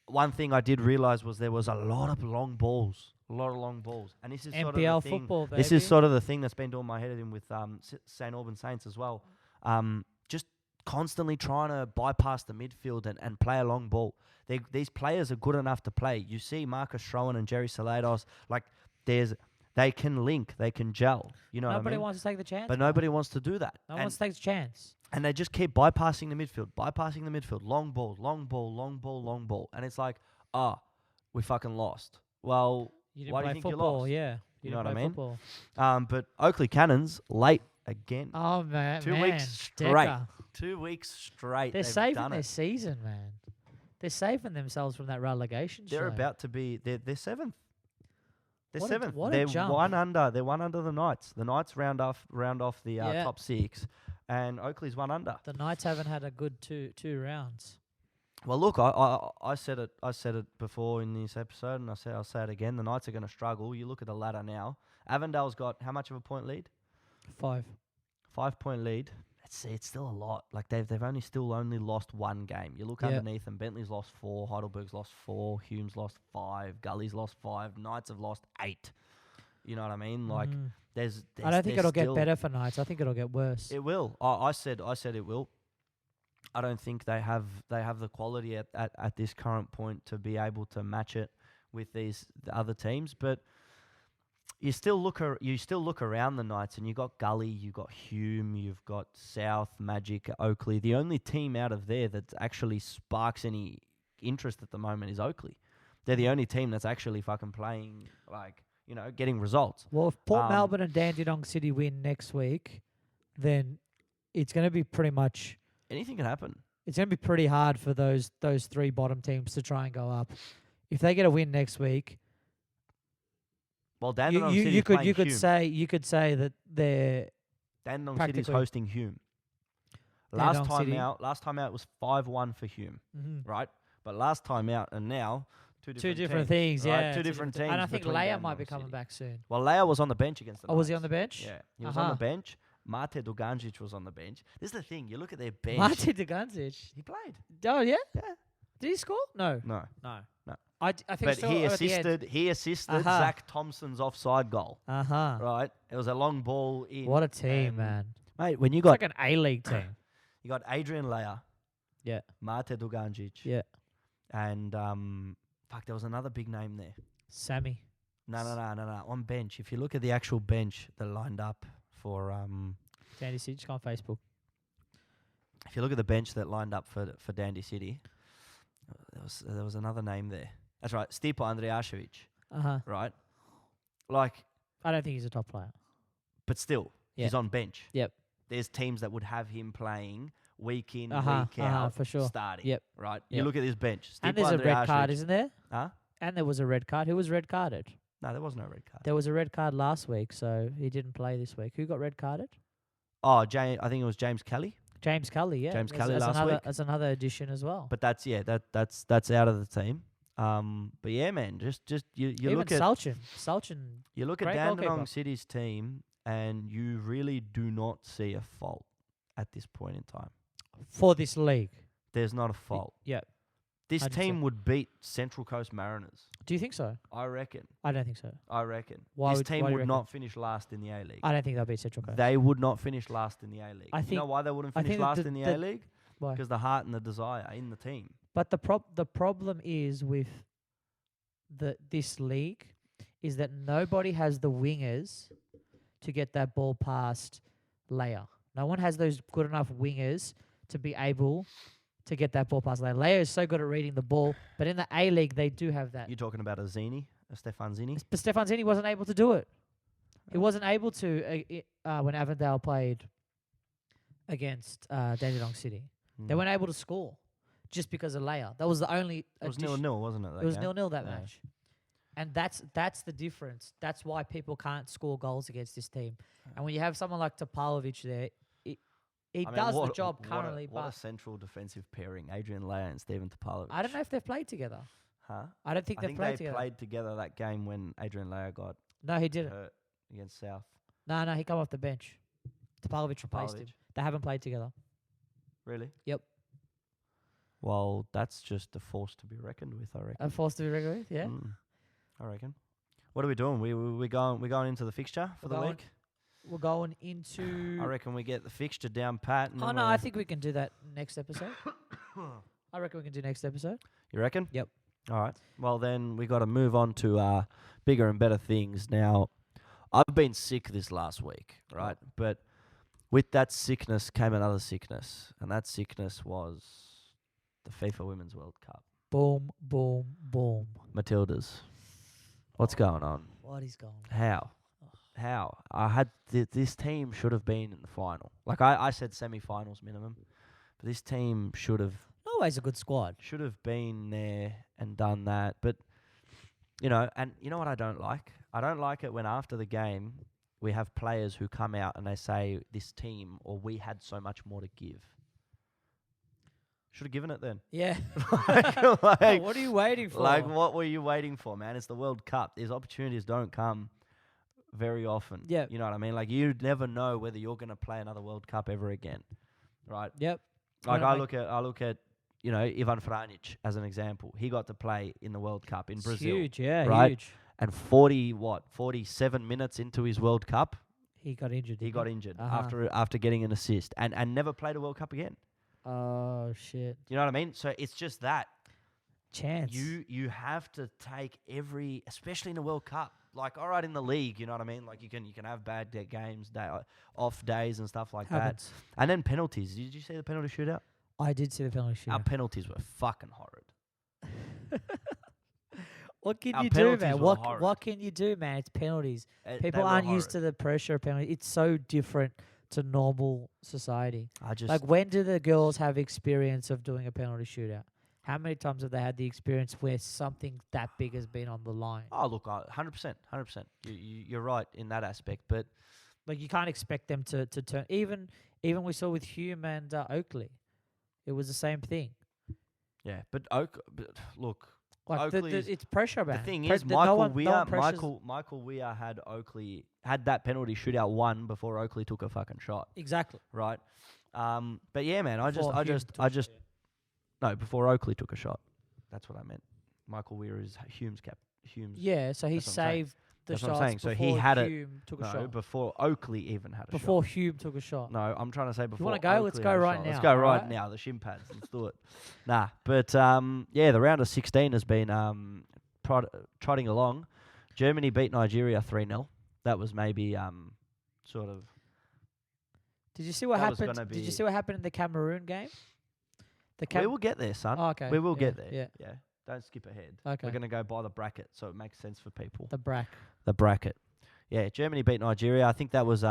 one thing I did realize was there was a lot of long balls, and this is sort of NPL the thing. football, baby. This is sort of the thing that's been doing my head in with St. Albans Saints as well. Just constantly trying to bypass the midfield and play a long ball. These players are good enough to play. You see Marcus Schroen and Jerry Salados, like they can link, they can gel. You know Nobody what I mean? wants to take the chance. But nobody wants to do that. No one And, wants to take the chance. and they just keep bypassing the midfield, long ball. And it's like, we fucking lost. Well, You didn't why do you play think you football, lost? yeah. You didn't know what I play mean? Football. But Oakley Cannons, late again. Oh man, 2 man. weeks straight. Decker. 2 weeks straight. They're they've saving done their it. season, man. They're saving themselves from that relegation. They're show. about to be. They're 7th. They're What a- 7th. what a They're jump. one under. They're one under the Knights. The Knights round off the Yeah. top 6, and Oakley's one under. The Knights haven't had a good two rounds. Well, look, I said it. I said it before in this episode, and I'll say it again. The Knights are going to struggle. You look at the ladder now. Avondale's got how much of a point lead? 5. 5-point lead. It's still a lot. Like they've only lost 1 game. You look Yeah. underneath them. Bentley's lost 4. Heidelberg's lost 4. Hume's lost 5. Gully's lost 5. Knights have lost 8. You know what I mean? Like there's I don't think it'll get still- better for Knights. I think it'll get worse. It will. I said it will. I don't think they have the quality at this current point to be able to match it with the other teams. But you still look around the Knights, and you got Gully, you got Hume, you've got South, Magic, Oakley. The only team out of there that actually sparks any interest at the moment is Oakley. They're the only team that's actually fucking playing, like, getting results. Well, if Port Melbourne and Dandenong City win next week, then it's going to be pretty much. Anything can happen. It's going to be pretty hard for those 3 bottom teams to try and go up. If they get a win next week, Well, Dandenong City playing you could Hume. say that they're Dandenong City's practically- hosting Hume. Dandenong City. Last time out was 5-1 for Hume, right? But last time out and now two different teams, things, right? yeah. Two different teams. And I think between Leia might be Dandenong coming City. back soon. Well, Leia was on the bench against the Oh, was he on Knights. the bench? Yeah, he was on Uh-huh. the bench. Mate Duganjic was on the bench. This is the thing. You look at their bench. Martin Duganzic. He played. Oh yeah. Yeah. Did he score? No. No. No. No. I think. But saw he it at the end. assisted Uh-huh. Zach Thompson's offside goal. Uh-huh. Right? It was a long ball in. What a team, and- man. Mate, when you It's got like an A-League team. you got Adrian Leia, Yeah. Mate Duganjic, Yeah. and there was another big name there. Sammy. No. On bench. If you look at the actual bench that lined up for Dandy City. Just go on Facebook. if you look at the bench that lined up for Dandy City, there was another name there. That's right, Stipo Andrijašević, Uh-huh. right? Like, I don't think he's a top player. but still, Yeah. he's on bench. Yep. There's teams that would have him playing week in, Uh-huh, week out, for sure. starting. Yep. Right? Yep. You look at this bench. And Stipo there's a red card, Andrijašević- isn't there? Huh? And there was a red card. Who was red carded? No, there was no red card. There was a red card last week, so he didn't play this week. Who got red carded? Oh, I think it was James Kelly. James Cully, yeah. James That's- Cully that's last another, week. That's another addition as well. But that's out of the team. But yeah, man, just you Even look at Salchin, you look at great Dandenong goalkeeper. City's team, and you really do not see a fault at this point in time. for this league. There's not a fault. Yeah. This 100%. team would beat Central Coast Mariners. Do you think so? I reckon. I don't think so. This why team do you would reckon? not finish last in the A League. I don't think they'll beat Central Coast. They would not finish last in the A League. I You know think- why they wouldn't I finish think that last the- in the the- A League? Why? Because the heart and the desire in the team. But the problem is with this league is that nobody has the wingers to get that ball past Leia. No one has those good enough wingers to be able to get that ball past Leia. Leia is so good at reading the ball, but in the A League they do have that. You're talking about a Stefan Zini? But Stefan Zini wasn't able to do it. He wasn't able to when Avondale played against Dandenong City. They weren't able to score just because of Leia. That was the only. It was addition- 0-0, wasn't it? It was that game? 0-0 that Yeah. match, and that's the difference. That's why people can't score goals against this team. And when you have someone like Topalovic there, he I mean, does the what- job what a- currently. What a But central defensive pairing, Adrian Leia and Steven Topalovic. I don't know if they've played together. Huh? I don't think I they've think played they together. played together that game when Adrian Leia got No, he didn't. hurt against South. No, he come off the bench. Topalovic replaced him. Topalovic. They haven't played together. Really? Yep. Well, that's just a force to be reckoned with, I reckon. A force to be reckoned with. Yeah. I reckon. What are we doing? We going into the fixture for We're the going week? We're going into. I reckon we get the fixture down pat. And Oh then no, we'll- I think we can do that next episode. I reckon we can do next episode. You reckon? Yep. All right. Well, then we got to move on to bigger and better things. Now, I've been sick this last week, right? But with that sickness came another sickness, and that sickness was the FIFA Women's World Cup. Boom, boom, boom. Matildas. What's going on? What is going on? How? I had this team should have been in the final. Like I said, semi-finals minimum, but this team should have Always a good squad. been there and done that. But you know what I don't like? I don't like it when after the game we have players who come out and they say this team or we had so much more to give. Should have given it then. Yeah. Like, What are you waiting for? like, what were you waiting for, man? It's the World Cup. These opportunities don't come very often. Yep. You know what I mean? Like, you never know whether you're going to play another World Cup ever again, right? Yep. Like, Wanna I look at, Ivan Franjic as an example. He got to play in the World Cup in It's Brazil. huge, yeah, right? huge. And 47 minutes into his World Cup, He got injured. he didn't got injured Uh-huh. after getting an assist and never played a World Cup again. Oh shit! You know what I mean? So it's just that. Chance. You have to take especially in the World Cup. Like, all right, in the league, you know what I mean? Like, you can have bad games, off days and stuff like Happens. that. And then penalties. Did you see the penalty shootout? I did see the penalty Our shootout. penalties were fucking horrid. What can Our you do, penalties man? were What horrid. can you do, man? It's penalties. They People were aren't used horrid. to the pressure of penalties. It's so different to normal society. I just Like, when do the girls have experience of doing a penalty shootout? How many times have they had the experience where something that big has been on the line? Oh, look, 100%, 100%. You're right in that aspect, but Like you can't expect them to turn. Even we saw with Hume and Oakley, it was the same thing. yeah, but look, Like Oakley's it's pressure, the man. thing Pre- is, that no Michael one- no Weir, one pressures- Michael Weir had Oakley had that penalty shootout won before Oakley took a fucking shot, Exactly. right? But yeah, man, Before Hume took I a just shot. no before Oakley took a shot. That's what I meant. Michael Weir is Hume's cap. Hume's Yeah, so he That's what I'm saying. saved the That's what shots I'm saying. So he before had it- Hume took a no shot. before Oakley even had a Before shot. Hume took a shot. No, I'm trying to say before. wanna go? Let's Oakley go had a right shot. Let's now, go right alright? now. The shin pads. Let's do it. Nah, but yeah, the round of 16 has been trotting along. Germany beat Nigeria 3-0. That was maybe sort of. Did you see what That was happened? gonna Did you be- see what happened in the Cameroon game? The We will get there, son. Oh, okay. We will yeah, get there. Yeah. Yeah. Don't skip ahead. Okay. We're gonna go by the bracket, so it makes sense for people. The brack. The bracket. Yeah, Germany beat Nigeria. I think that was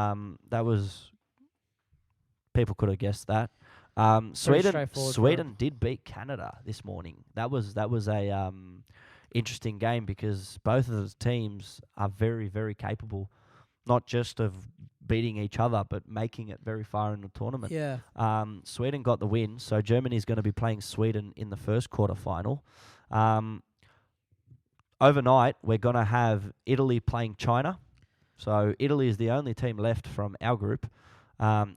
people could have guessed that. straightforward for Sweden did beat Canada this morning. That was a interesting game because both of those teams are very, very capable, not just of beating each other but making it very far in the tournament. Yeah. Sweden got the win, so Germany's going to be playing Sweden in the first quarterfinal. Overnight, we're going to have Italy playing China. So Italy is the only team left from our group.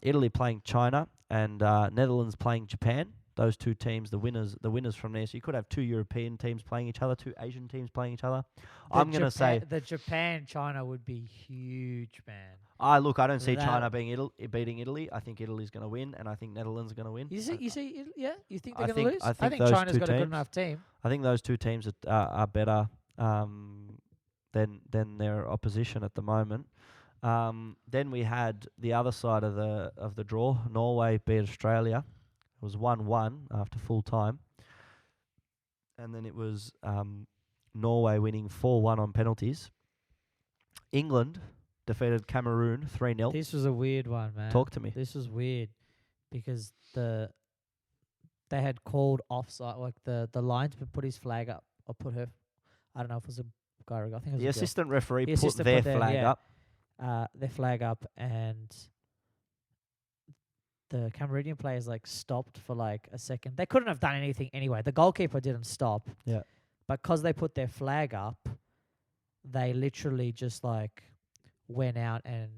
Italy playing China and Netherlands playing Japan. Those two teams, the winners from there. So you could have two European teams playing each other, two Asian teams playing each other. I'm going to say the Japan-China would be huge, man. I don't see That- China beating Italy. I think Italy's going to win, and I think Netherlands are going to win. You see, yeah. You think I they're going to think- lose? I think those China's two got a good teams- enough team. I think those two teams are better than their opposition at the moment. Then we had the other side of the draw. Norway beat Australia. It was 1-1 after full time, and then it was Norway winning 4-1 on penalties. England defeated Cameroon 3-0. This was a weird one, man. Talk to me. This was weird because they had called offside. Like the linesman put his flag up or put her. I don't know if it was a guy or a girl. I think it was The a girl. assistant referee The put assistant their put their- flag yeah. up. Their flag up, and the Cameroonian players stopped for a second. They couldn't have done anything anyway. The goalkeeper didn't stop. Yeah. But because they put their flag up, they literally just went out and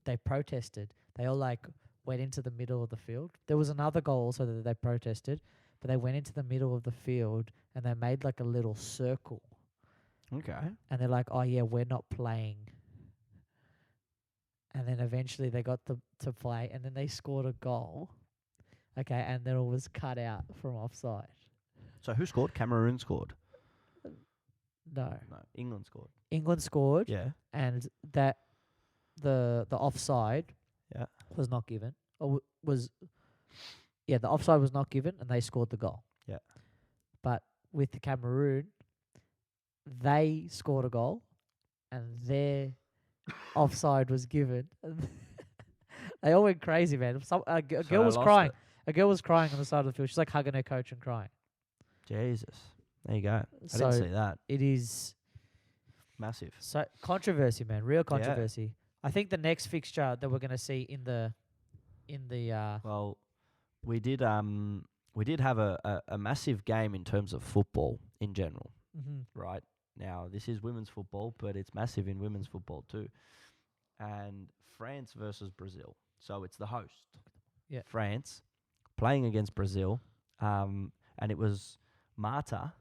they protested. They all went into the middle of the field. There was another goal also that they protested, but they went into the middle of the field and they made a little circle. Okay. And they're like, oh yeah, we're not playing. And then eventually they got to play, and then they scored a goal. Okay, and then it was cut out from offside. So who scored? Cameroon scored. No, No, England scored. England scored, Yeah. and that the offside Yeah. was not given. Or the offside was not given, and they scored the goal. Yeah. But with the Cameroon, they scored a goal, and their offside was given. They all went crazy, man. A girl they was lost crying. it. A girl was crying on the side of the field. She's hugging her coach and crying. Jesus. There you go. I So didn't see that. it is Massive. so controversy, man. Real controversy. I think the next fixture that we're gonna see in the Well, we did have a massive game in terms of football in general, right? Now, this is women's football, but it's massive in women's football too. And France versus Brazil. So it's the host. Yeah. France playing against Brazil. And it was Marta,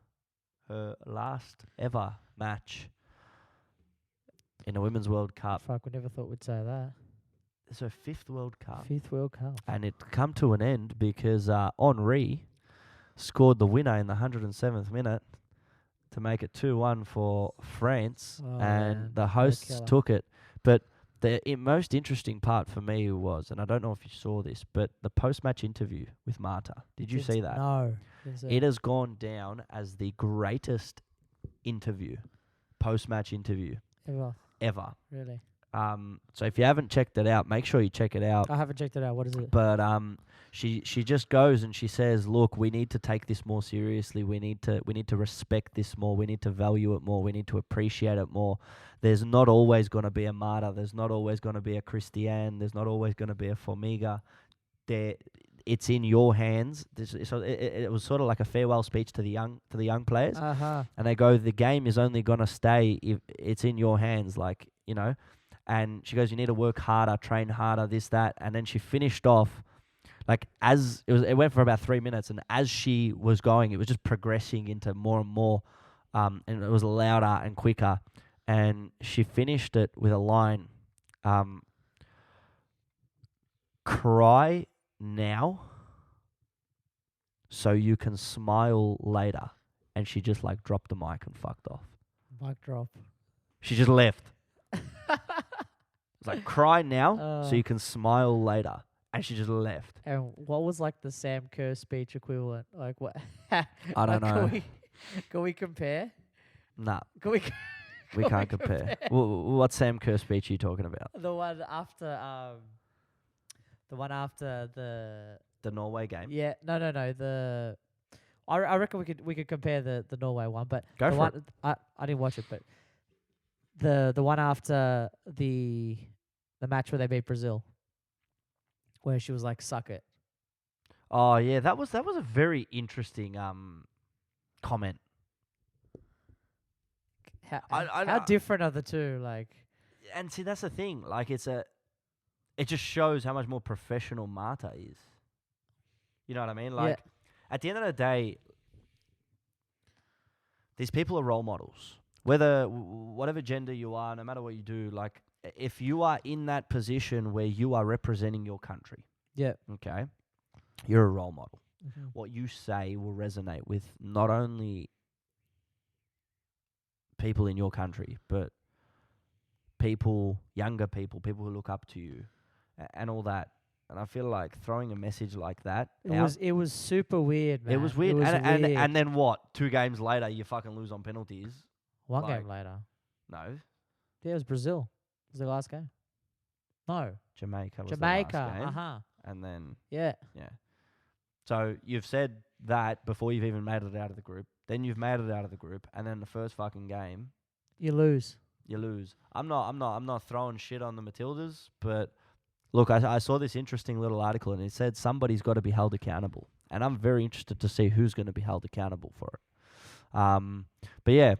her last ever match in a Women's World Cup. fuck, we never thought we'd say that. It's her 5th World Cup. 5th World Cup. And it come to an end because Henri scored the winner in the 107th minute to make it 2-1 for France, Oh, and man. the What a hosts killer. took it. But the most interesting part for me was, and I don't know if you saw this, but the post-match interview with Marta. Did you see that? No. Didn't see It has gone down as the greatest interview, post-match interview Ever. ever. Really. So if you haven't checked it out, make sure you check it out. I haven't checked it out. What is it? But she just goes and she says, "Look, we need to take this more seriously. We need to respect this more. We need to value it more. We need to appreciate it more. There's not always going to be a Marta. There's not always going to be a Christiane. There's not always going to be a Formiga. It's in your hands." So it was sort of like a farewell speech to the young players. Uh-huh. And they go, "The game is only going to stay if it's in your hands, like, you know." And she goes, "You need to work harder, train harder, this, that." And then she finished off, like, it went for about 3 minutes, and as she was going, it was just progressing into more and more, and it was louder and quicker. And she finished it with a line, "Cry now so you can smile later." And she just, like, dropped the mic and fucked off. Mic drop. She just left. It's like, "Cry now so you can smile later." And she just left. And what was like the Sam Kerr speech equivalent? Like what? I don't know. Can we compare? Nah, Can we? we can't compare. What Sam Kerr speech are you talking about? The one after The Norway game? Yeah, no. I reckon we could compare the Norway one, but Go the for one I didn't watch it, but the one after the match where they beat Brazil, where she was like, "Suck it." Oh, yeah, that was a very interesting comment. How different are the two? Like, And see, that's the thing. Like, it just shows how much more professional Marta is. You know what I mean? Like, at the end of the day, these people are role models. Whatever gender you are, no matter what you do, like, if you are in that position where you are representing your country, yeah, okay, you're a role model. mm-hmm. What you say will resonate with not only people in your country, but younger people who look up to you, and all that. And I feel like throwing a message like that It was super weird, man. It was weird. It was and weird. then what? 2 games later, you fucking lose on penalties. One like- game later. No, Yeah, it was Brazil. It was the last game. No, Jamaica was the Jamaica. last game. Uh-huh. And then, Yeah. yeah. So you've said that before you've even made it out of the group. Then you've made it out of the group, and then the first fucking game, You lose. you lose. I'm not throwing shit on the Matildas, but look, I saw this interesting little article, and it said somebody's got to be held accountable, and I'm very interested to see who's going to be held accountable for it. But yeah,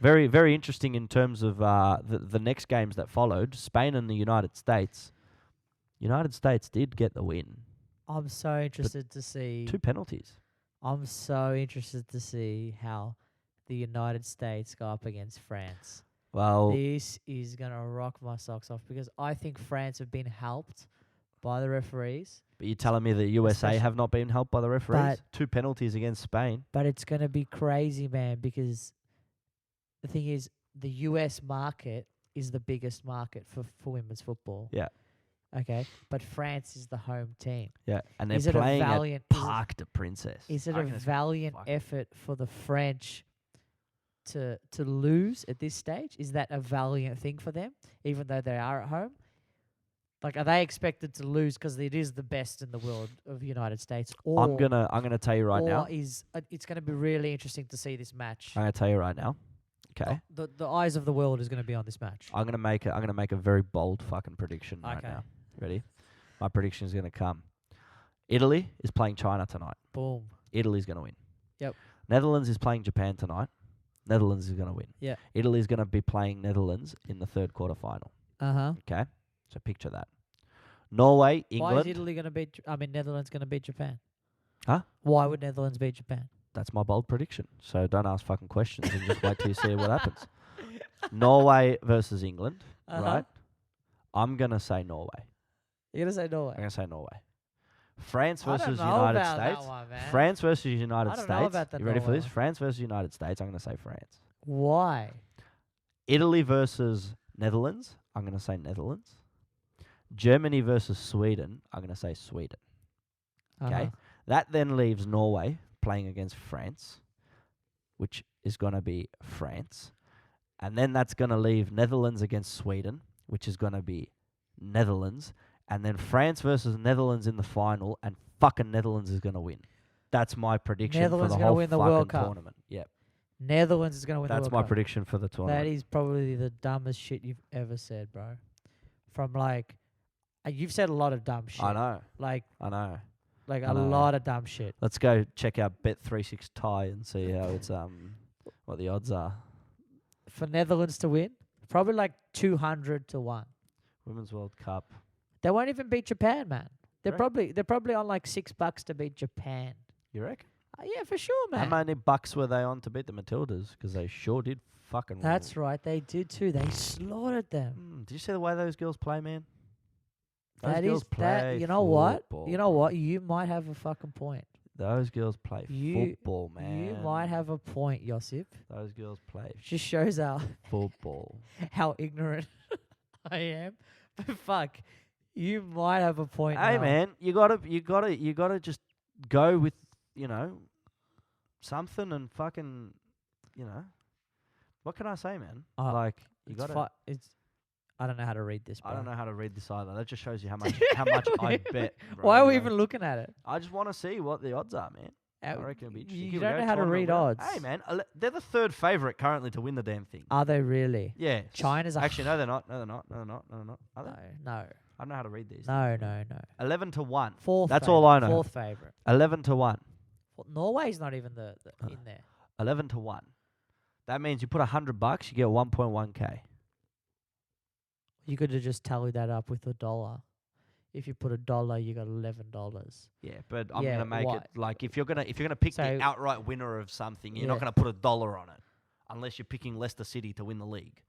very, very interesting in terms of the next games that followed. Spain and the United States. United States did get the win. I'm so interested to see. 2 penalties. I'm so interested to see how the United States go up against France. Well, This is going to rock my socks off because I think France have been helped by the referees, but you're telling me the USA Especially- have not been helped by the referees? But- 2 penalties against Spain. but it's going to be crazy, man, because the thing is the US market is the biggest market for women's football. Yeah. Okay, but France is the home team. Yeah, and they're Is it a playing at valiant? Parc de Princess. Is it I a reckon it's valiant fucking- effort for the French to lose at this stage? Is that a valiant thing for them, even though they are at home? Like, are they expected to lose because it is the best in the world of United States? Or I'm gonna tell you right now. Or is it's going to be really interesting to see this match. I'm gonna tell you right now. Okay. The eyes of the world is going to be on this match. I'm gonna make a very bold fucking prediction right Okay. now. Ready? My prediction is gonna come. Italy is playing China tonight. Boom. Italy's gonna win. Yep. Netherlands is playing Japan tonight. Netherlands is gonna win. Yeah. Italy's gonna be playing Netherlands in the 3rd quarterfinal. Uh-huh. Okay. So picture that. Norway, Why is England. Italy going to beat? Netherlands going to beat Japan? Huh? Why would Netherlands beat Japan? That's my bold prediction. So don't ask fucking questions and just wait till you see what happens. Norway versus England, Uh-huh. right? I'm gonna say Norway. You're going to say I'm Norway? gonna say Norway. France I don't versus know United about that States. one, man. France versus United I don't States. know about the You ready for Norway this? one. France versus United States. I'm gonna say France. Why? Italy versus Netherlands. I'm gonna say Netherlands. Germany versus Sweden. I'm gonna say Sweden. Okay. Uh-huh. That then leaves Norway playing against France, which is gonna be France. And then that's gonna leave Netherlands against Sweden, which is going to be Netherlands, and then France versus Netherlands in the final, and fucking Netherlands is going to win. That's my prediction Netherlands for the gonna whole win the fucking World Cup. tournament. Yep. Netherlands is going to win That's the my World Cup. prediction for the tournament. That is probably the dumbest shit you've ever said, bro. From like, you've said a lot of dumb shit. I know. Like I know. a I know. lot of dumb shit. Let's go check out Bet36 tie and see how it's what the odds are. For Netherlands to win, probably like 200 to 1. Women's World Cup. They won't even beat Japan, man. They're Right. probably on like $6 to beat Japan. You reckon? Yeah, for sure, man. How many bucks were they on to beat the Matildas? Because they sure did fucking. That's right, they did too. They slaughtered them. Did you see the way those girls play, man? That girls is that. play You know what? football, You know bro. what? You might have a fucking point. Those girls play You- football, man. You might have a point, Josip. Those girls play Just shows football. how ignorant I am. But fuck, you might have a point. Hey, now. man, you gotta just go with something and fucking, what can I say, man? Like you It's gotta. it's. I don't know how to read this. Bro. I don't know how to read this either. That just shows you how much I bet. Bro, Why are we even looking at it? I just want to see what the odds are, man. I reckon it'll be interesting. You Here we don't go, know how to tournament read winner. odds. Hey, man, they're the third favourite currently to win the damn thing. Are they really? Yeah. China's a Actually, no, they're not. No, they're not. No, they're not. No, they're not. Are they? No. I don't know how to read these. No. 11-1. Fourth. That's favorite, all I know. Fourth favorite. 11-1. Well, Norway's not even the in there. 11-1. That means you put $100, you get 1.1k. You could have just tallied that up with $1. If you put $1, you got $11. Yeah, but I'm Yeah, gonna make what? it like if you're gonna pick So- the outright winner of something, you're not Yeah. gonna put $1 on it, unless you're picking Leicester City to win the league.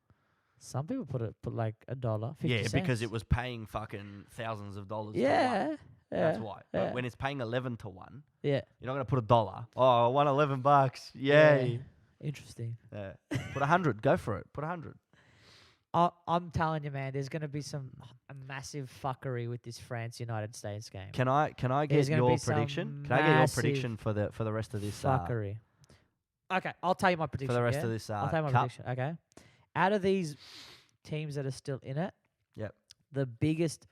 Some people put like $1. 50 Yeah, because cents. it was paying fucking thousands of dollars. to Yeah. one. Yeah. That's why. yeah. But when it's paying 11-1, Yeah. you're not gonna put $1. Oh, I won $11. Yay! Interesting. Yeah. Put 100. Go for it. Put 100. I'm telling you, man. There's gonna be a massive fuckery with this France-United States game. Can I get There's gonna your be some prediction? Can I get your massive prediction for the rest of this Fuckery. Okay, I'll tell you my prediction. for the rest yeah? of this I'll tell you my cup? prediction. Okay. Out of these teams that are still in it, Yep. the biggest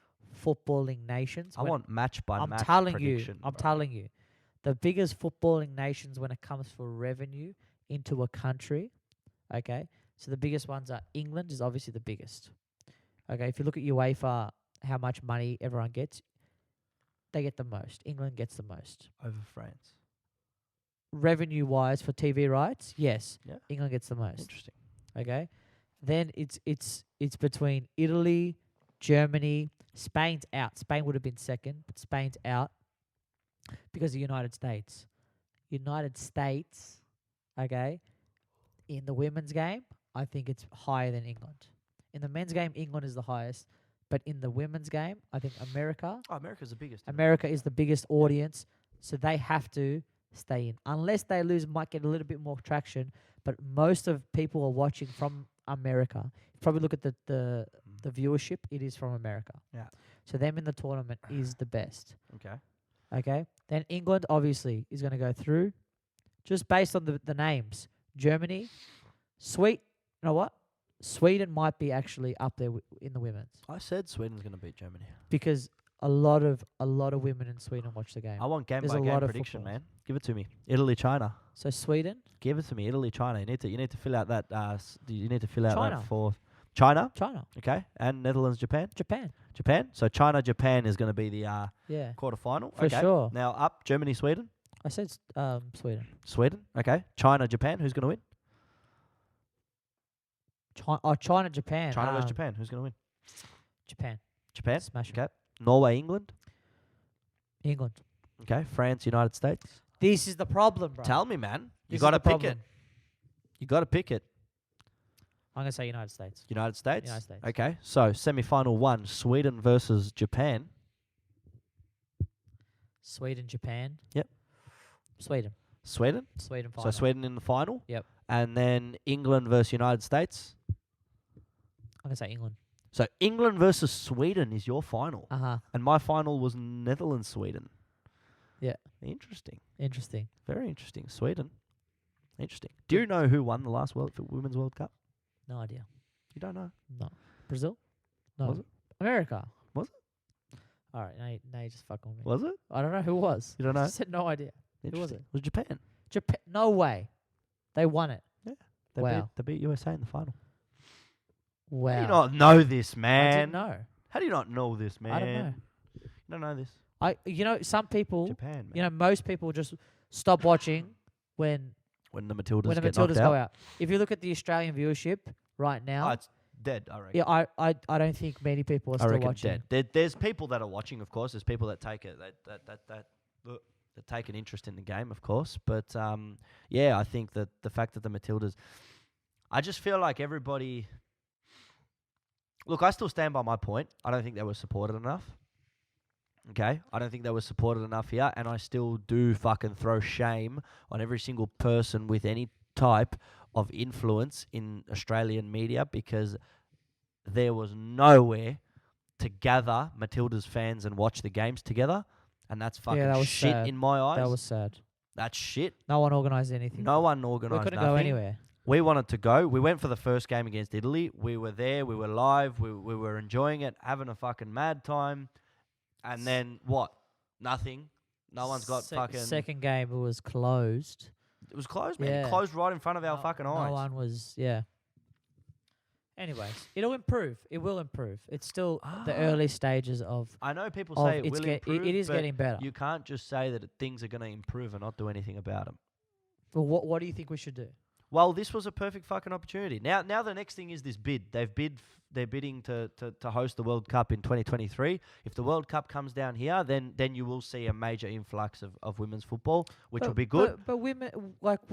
footballing nations. I when- want match by I'm match telling prediction. you. I'm bro. telling you, the biggest footballing nations when it comes for revenue into a country. Okay, so the biggest ones are England is obviously the biggest. Okay, if you look at UEFA, how much money everyone gets, they get the most. England gets the most. over France. Revenue wise for TV rights, yes, Yeah. England gets the most. Interesting. Okay, then it's between Italy, Germany, Spain's out. Spain would have been second, but Spain's out because the United States. United States, okay, in the women's game, I think it's higher than England. In the men's game, England is the highest, but in the women's game, I think America Oh, America's the biggest. isn't it? America is the biggest audience, so they have to stay in. Unless they lose, might get a little bit more traction, but most of people are watching from America. Probably look at the viewership, it is from America. Yeah. So them in the tournament is the best. Okay. Okay? Then England obviously is going to go through just based on the names. Germany, you know what? Sweden might be actually up there in the women's I said Sweden's going to beat Germany. because a lot of women in Sweden watch the game. I want game There's by a game lot of prediction, football. man. Give it to me. Italy, China. So Sweden, Give it to me. Italy, China. You need to fill out that. You need to fill out China. that for China. China, Okay, and Netherlands, Japan. Japan. Japan. So China, Japan is going to be the Yeah, quarterfinal. for okay. sure. Now up Germany, Sweden. I said Sweden. Sweden. Okay. China, Japan. Who's going to win? China, Japan. China versus Japan. Who's going to win? Japan. Japan. Smash 'em. Okay. Norway, England. England. Okay. France, United States. This is the problem, bro. Tell me, man. You This is got to the pick problem. it. You got to pick it. I'm gonna say United States. United States. United States. Okay. So semi-final 1, Sweden versus Japan. Sweden, Japan. Yep. Sweden. Sweden. Sweden final. So Sweden in the final. Yep. And then England versus United States. I'm gonna say England. So England versus Sweden is your final. Uh-huh. And my final was Netherlands, Sweden. Yeah. Interesting. Interesting. Very interesting. Sweden. Interesting. Do you know who won the last Women's World Cup? No idea. You don't know? No. Brazil? No. Was it? America. Was it? All right, now you just fucking with me. Was it? I don't know who it was. You don't know? I said no idea. Who was Interesting. it? It was Japan. Japan. No way. They won it. Yeah. They beat USA in the final. Wow. How do you not know this, man? I didn't know. How do you not know this, man? I don't know. You don't know this. Some people, Japan, man. most people just stop watching when When the Matildas the get Matildas knocked go out. out. If you look at the Australian viewership right now, It's dead, I reckon. yeah, I don't think many people are I still reckon watching. dead. There's people that are watching, of course. There's people that take it that take an interest in the game, of course. But I think that the fact that the Matildas, I just feel like everybody. Look, I still stand by my point. I don't think they were supported enough. Okay? I don't think they were supported enough here, and I still do fucking throw shame on every single person with any type of influence in Australian media, because there was nowhere to gather Matildas fans and watch the games together, and that's fucking that was shit sad. in my eyes. That was sad. That's shit. No one organised anything. No one We organised couldn't nothing. go anywhere. We wanted to go. We went for the first game against Italy. We were there. We were live. We were enjoying it, having a fucking mad time. And then what? Nothing. No one's got fucking... Second game, it was closed. It was closed, man. Yeah. It closed right in front of our fucking eyes. No one was, yeah. Anyways, it'll improve. It will improve. It's still the early stages of... I know people say it will improve, it is but getting better. you can't just say that things are going to improve and not do anything about them. Well, what do you think we should do? Well, this was a perfect fucking opportunity. Now the next thing is this bid. They're bidding to host the World Cup in 2023. If the World Cup comes down here, then you will see a major influx of women's football, which will be good. But women,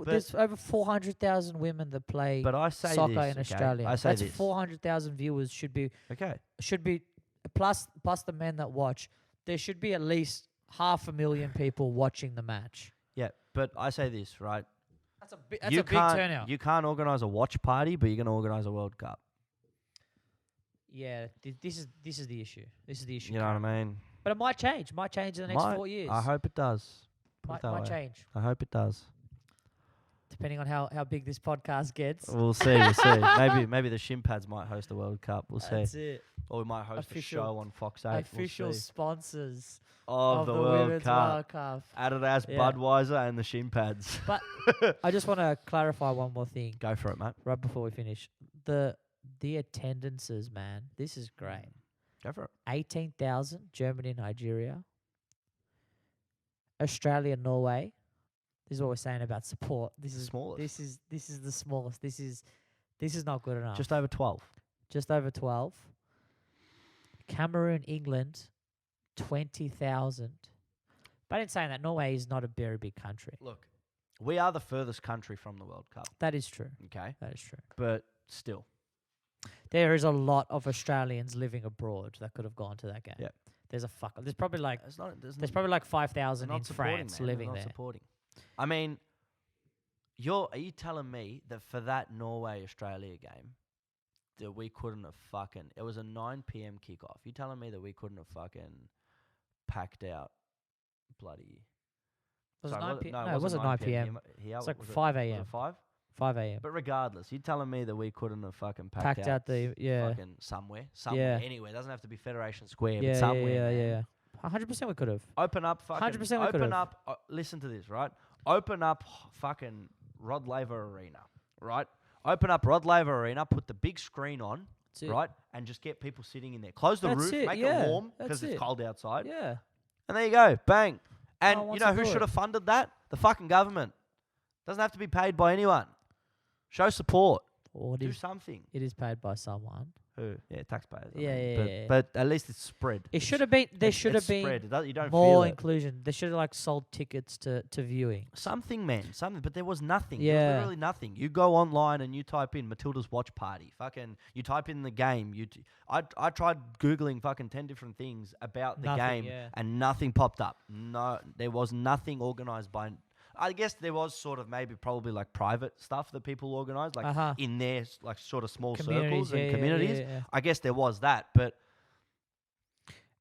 there's over 400,000 women that play But I say soccer this, in okay? Australia. I say That's this. 400,000 viewers should be Okay. plus the men that watch. There should be at least 500,000 people watching the match. Yeah, but I say this, right? That's a big turnout. You can't organise a watch party, but you're going to organise a World Cup. Yeah, this is the issue. This is the issue. You know what I mean? But it might change. Might change in the next 4 years. I hope it does. Might change. I hope it does. Depending on how big this podcast gets. We'll see. We'll see. Maybe the Shin Pads might host the World Cup. We'll see. That's it. Or we might host a show on Fox 8. Official we'll see. sponsors of the World Women's Cup. World Cup. Adidas, Yeah. Budweiser, and the Shin Pads. But I just want to clarify one more thing Go for it, mate. right before we finish. The attendances, man. This is great. Go for it. 18,000, Germany, Nigeria. Australia, Norway. This is what we're saying about support. This is Smallest. This is the smallest. This is not good enough. Just over 12. Just over 12. Cameroon, England, 20,000. But in saying that, Norway is not a very big country. Look, we are the furthest country from the World Cup. That is true. Okay. That is true. But still. There is a lot of Australians living abroad that could have gone to that game. Yeah. There's probably like There's probably like 5,000 they're in not supporting, France man. living They're there. not supporting. I mean, are you telling me that for that Norway-Australia game, that we couldn't have fucking... It was a 9 p.m. kickoff. You telling me that we couldn't have fucking packed out bloody... Was it Sorry, 9 was it- p.m.? no, No, it it wasn't 9 p.m. Here, It's like was 5 Was a.m. it 5? 5 a.m. But regardless, you're telling me that we couldn't have fucking packed out the fucking somewhere, anywhere. It doesn't have to be Federation Square, but yeah, somewhere. yeah, man. yeah. 100% we could have. Open up fucking 100% we open could've. up listen to this, right? Open up fucking Rod Laver Arena, right? Open up Rod Laver Arena, put the big screen on, That's it. right? And just get people sitting in there. Close the That's roof, it, make yeah, it warm that's because it's it. cold outside. Yeah. And there you go, bang. And one you wants know to who do should it. have funded that? The fucking government. Doesn't have to be paid by anyone. Show support. Or Do something. it is paid by someone. Who? Yeah, taxpayers. I Yeah, mean. yeah, but, yeah. but at least it's spread. It should have been. There It's- should have it's been spread. You don't more feel it. inclusion. They should have like sold tickets to viewing. Something, man. Something. But there was nothing. Yeah. There was literally nothing. You go online and you type in Matilda's watch party. Fucking, you type in the game. I tried Googling fucking 10 different things about the Nothing, game yeah. and nothing popped up. No, there was nothing organised by... I guess there was sort of maybe probably like private stuff that people organised, like in their like sort of small circles and communities. Yeah. I guess there was that, but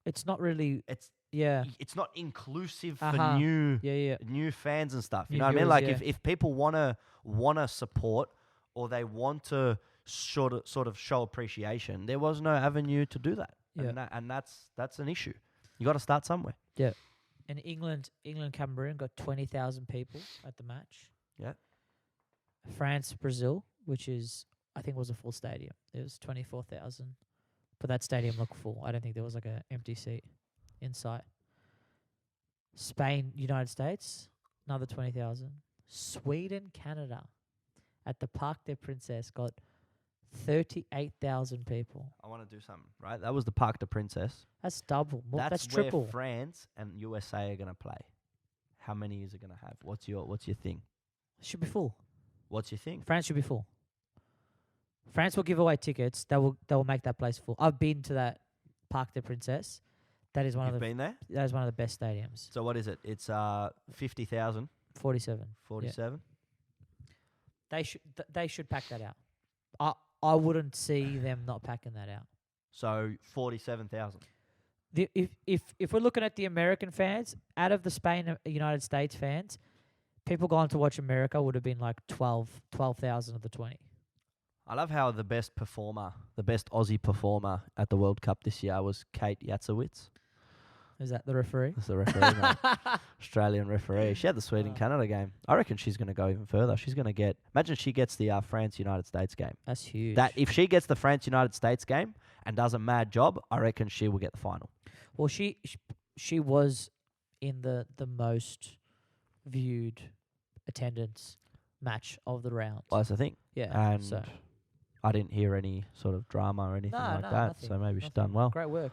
It's not really. it's not inclusive for new fans and stuff. You New know what I mean? viewers, Like yeah. if people wanna support or they want to sort of show appreciation, there was no avenue to do that. Yeah. And that's an issue. You got to start somewhere. And England, Cameroon got 20,000 people at the match. Yeah. France, Brazil, which is, I think was a full stadium. It was 24,000. But that stadium looked full. I don't think there was like an empty seat in sight. Spain, United States, another 20,000. Sweden, Canada, at the Parc des Princes got 38,000 people. I want to do something, right? That was the Parc de Princess. That's double. That's where triple. France and USA are going to play. How many is it going to have? What's your thing? Should be full. What's your thing? France should be full. France will give away tickets. They will make that place full. I've been to that Parc des Princes. That is You've been there? That is one of the best stadiums. So what is it? It's 50,000. 47. 47. Yeah. They should pack that out. I wouldn't see them not packing that out. So 47,000. If we're looking at the American fans, out of the Spain and United States fans, people going to watch America would have been like 12,000 of the 20. I love how the best Aussie performer at the World Cup this year was Kate Yatsowitz. Is that the referee? That's the referee, mate. Australian referee. She had the Sweden-Canada game. I reckon she's going to go even further. She's going to get... Imagine she gets the France-United States game. That's huge. If she gets the France-United States game and does a mad job, I reckon she will get the final. Well, she was in the most viewed attendance match of the round. Well, that's the thing. Yeah. And so. I didn't hear any sort of drama or anything like that. Nothing, so maybe she's done well. Great work.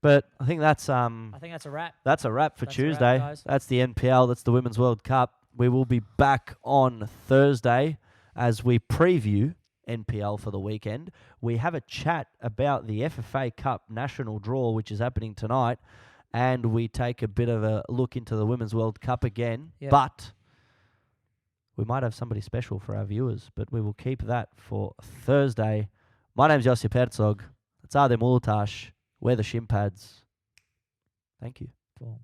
But I think that's I think that's a wrap. That's a wrap for That's a wrap, Tuesday. guys. That's the NPL. That's the Women's World Cup. We will be back on Thursday as we preview NPL for the weekend. We have a chat about the FFA Cup national draw, which is happening tonight, and we take a bit of a look into the Women's World Cup again. Yep. But we might have somebody special for our viewers, but we will keep that for Thursday. My name's Josip Herzog. It's Adem Ulutash. We're the Shin Pads. Thank you. Boom.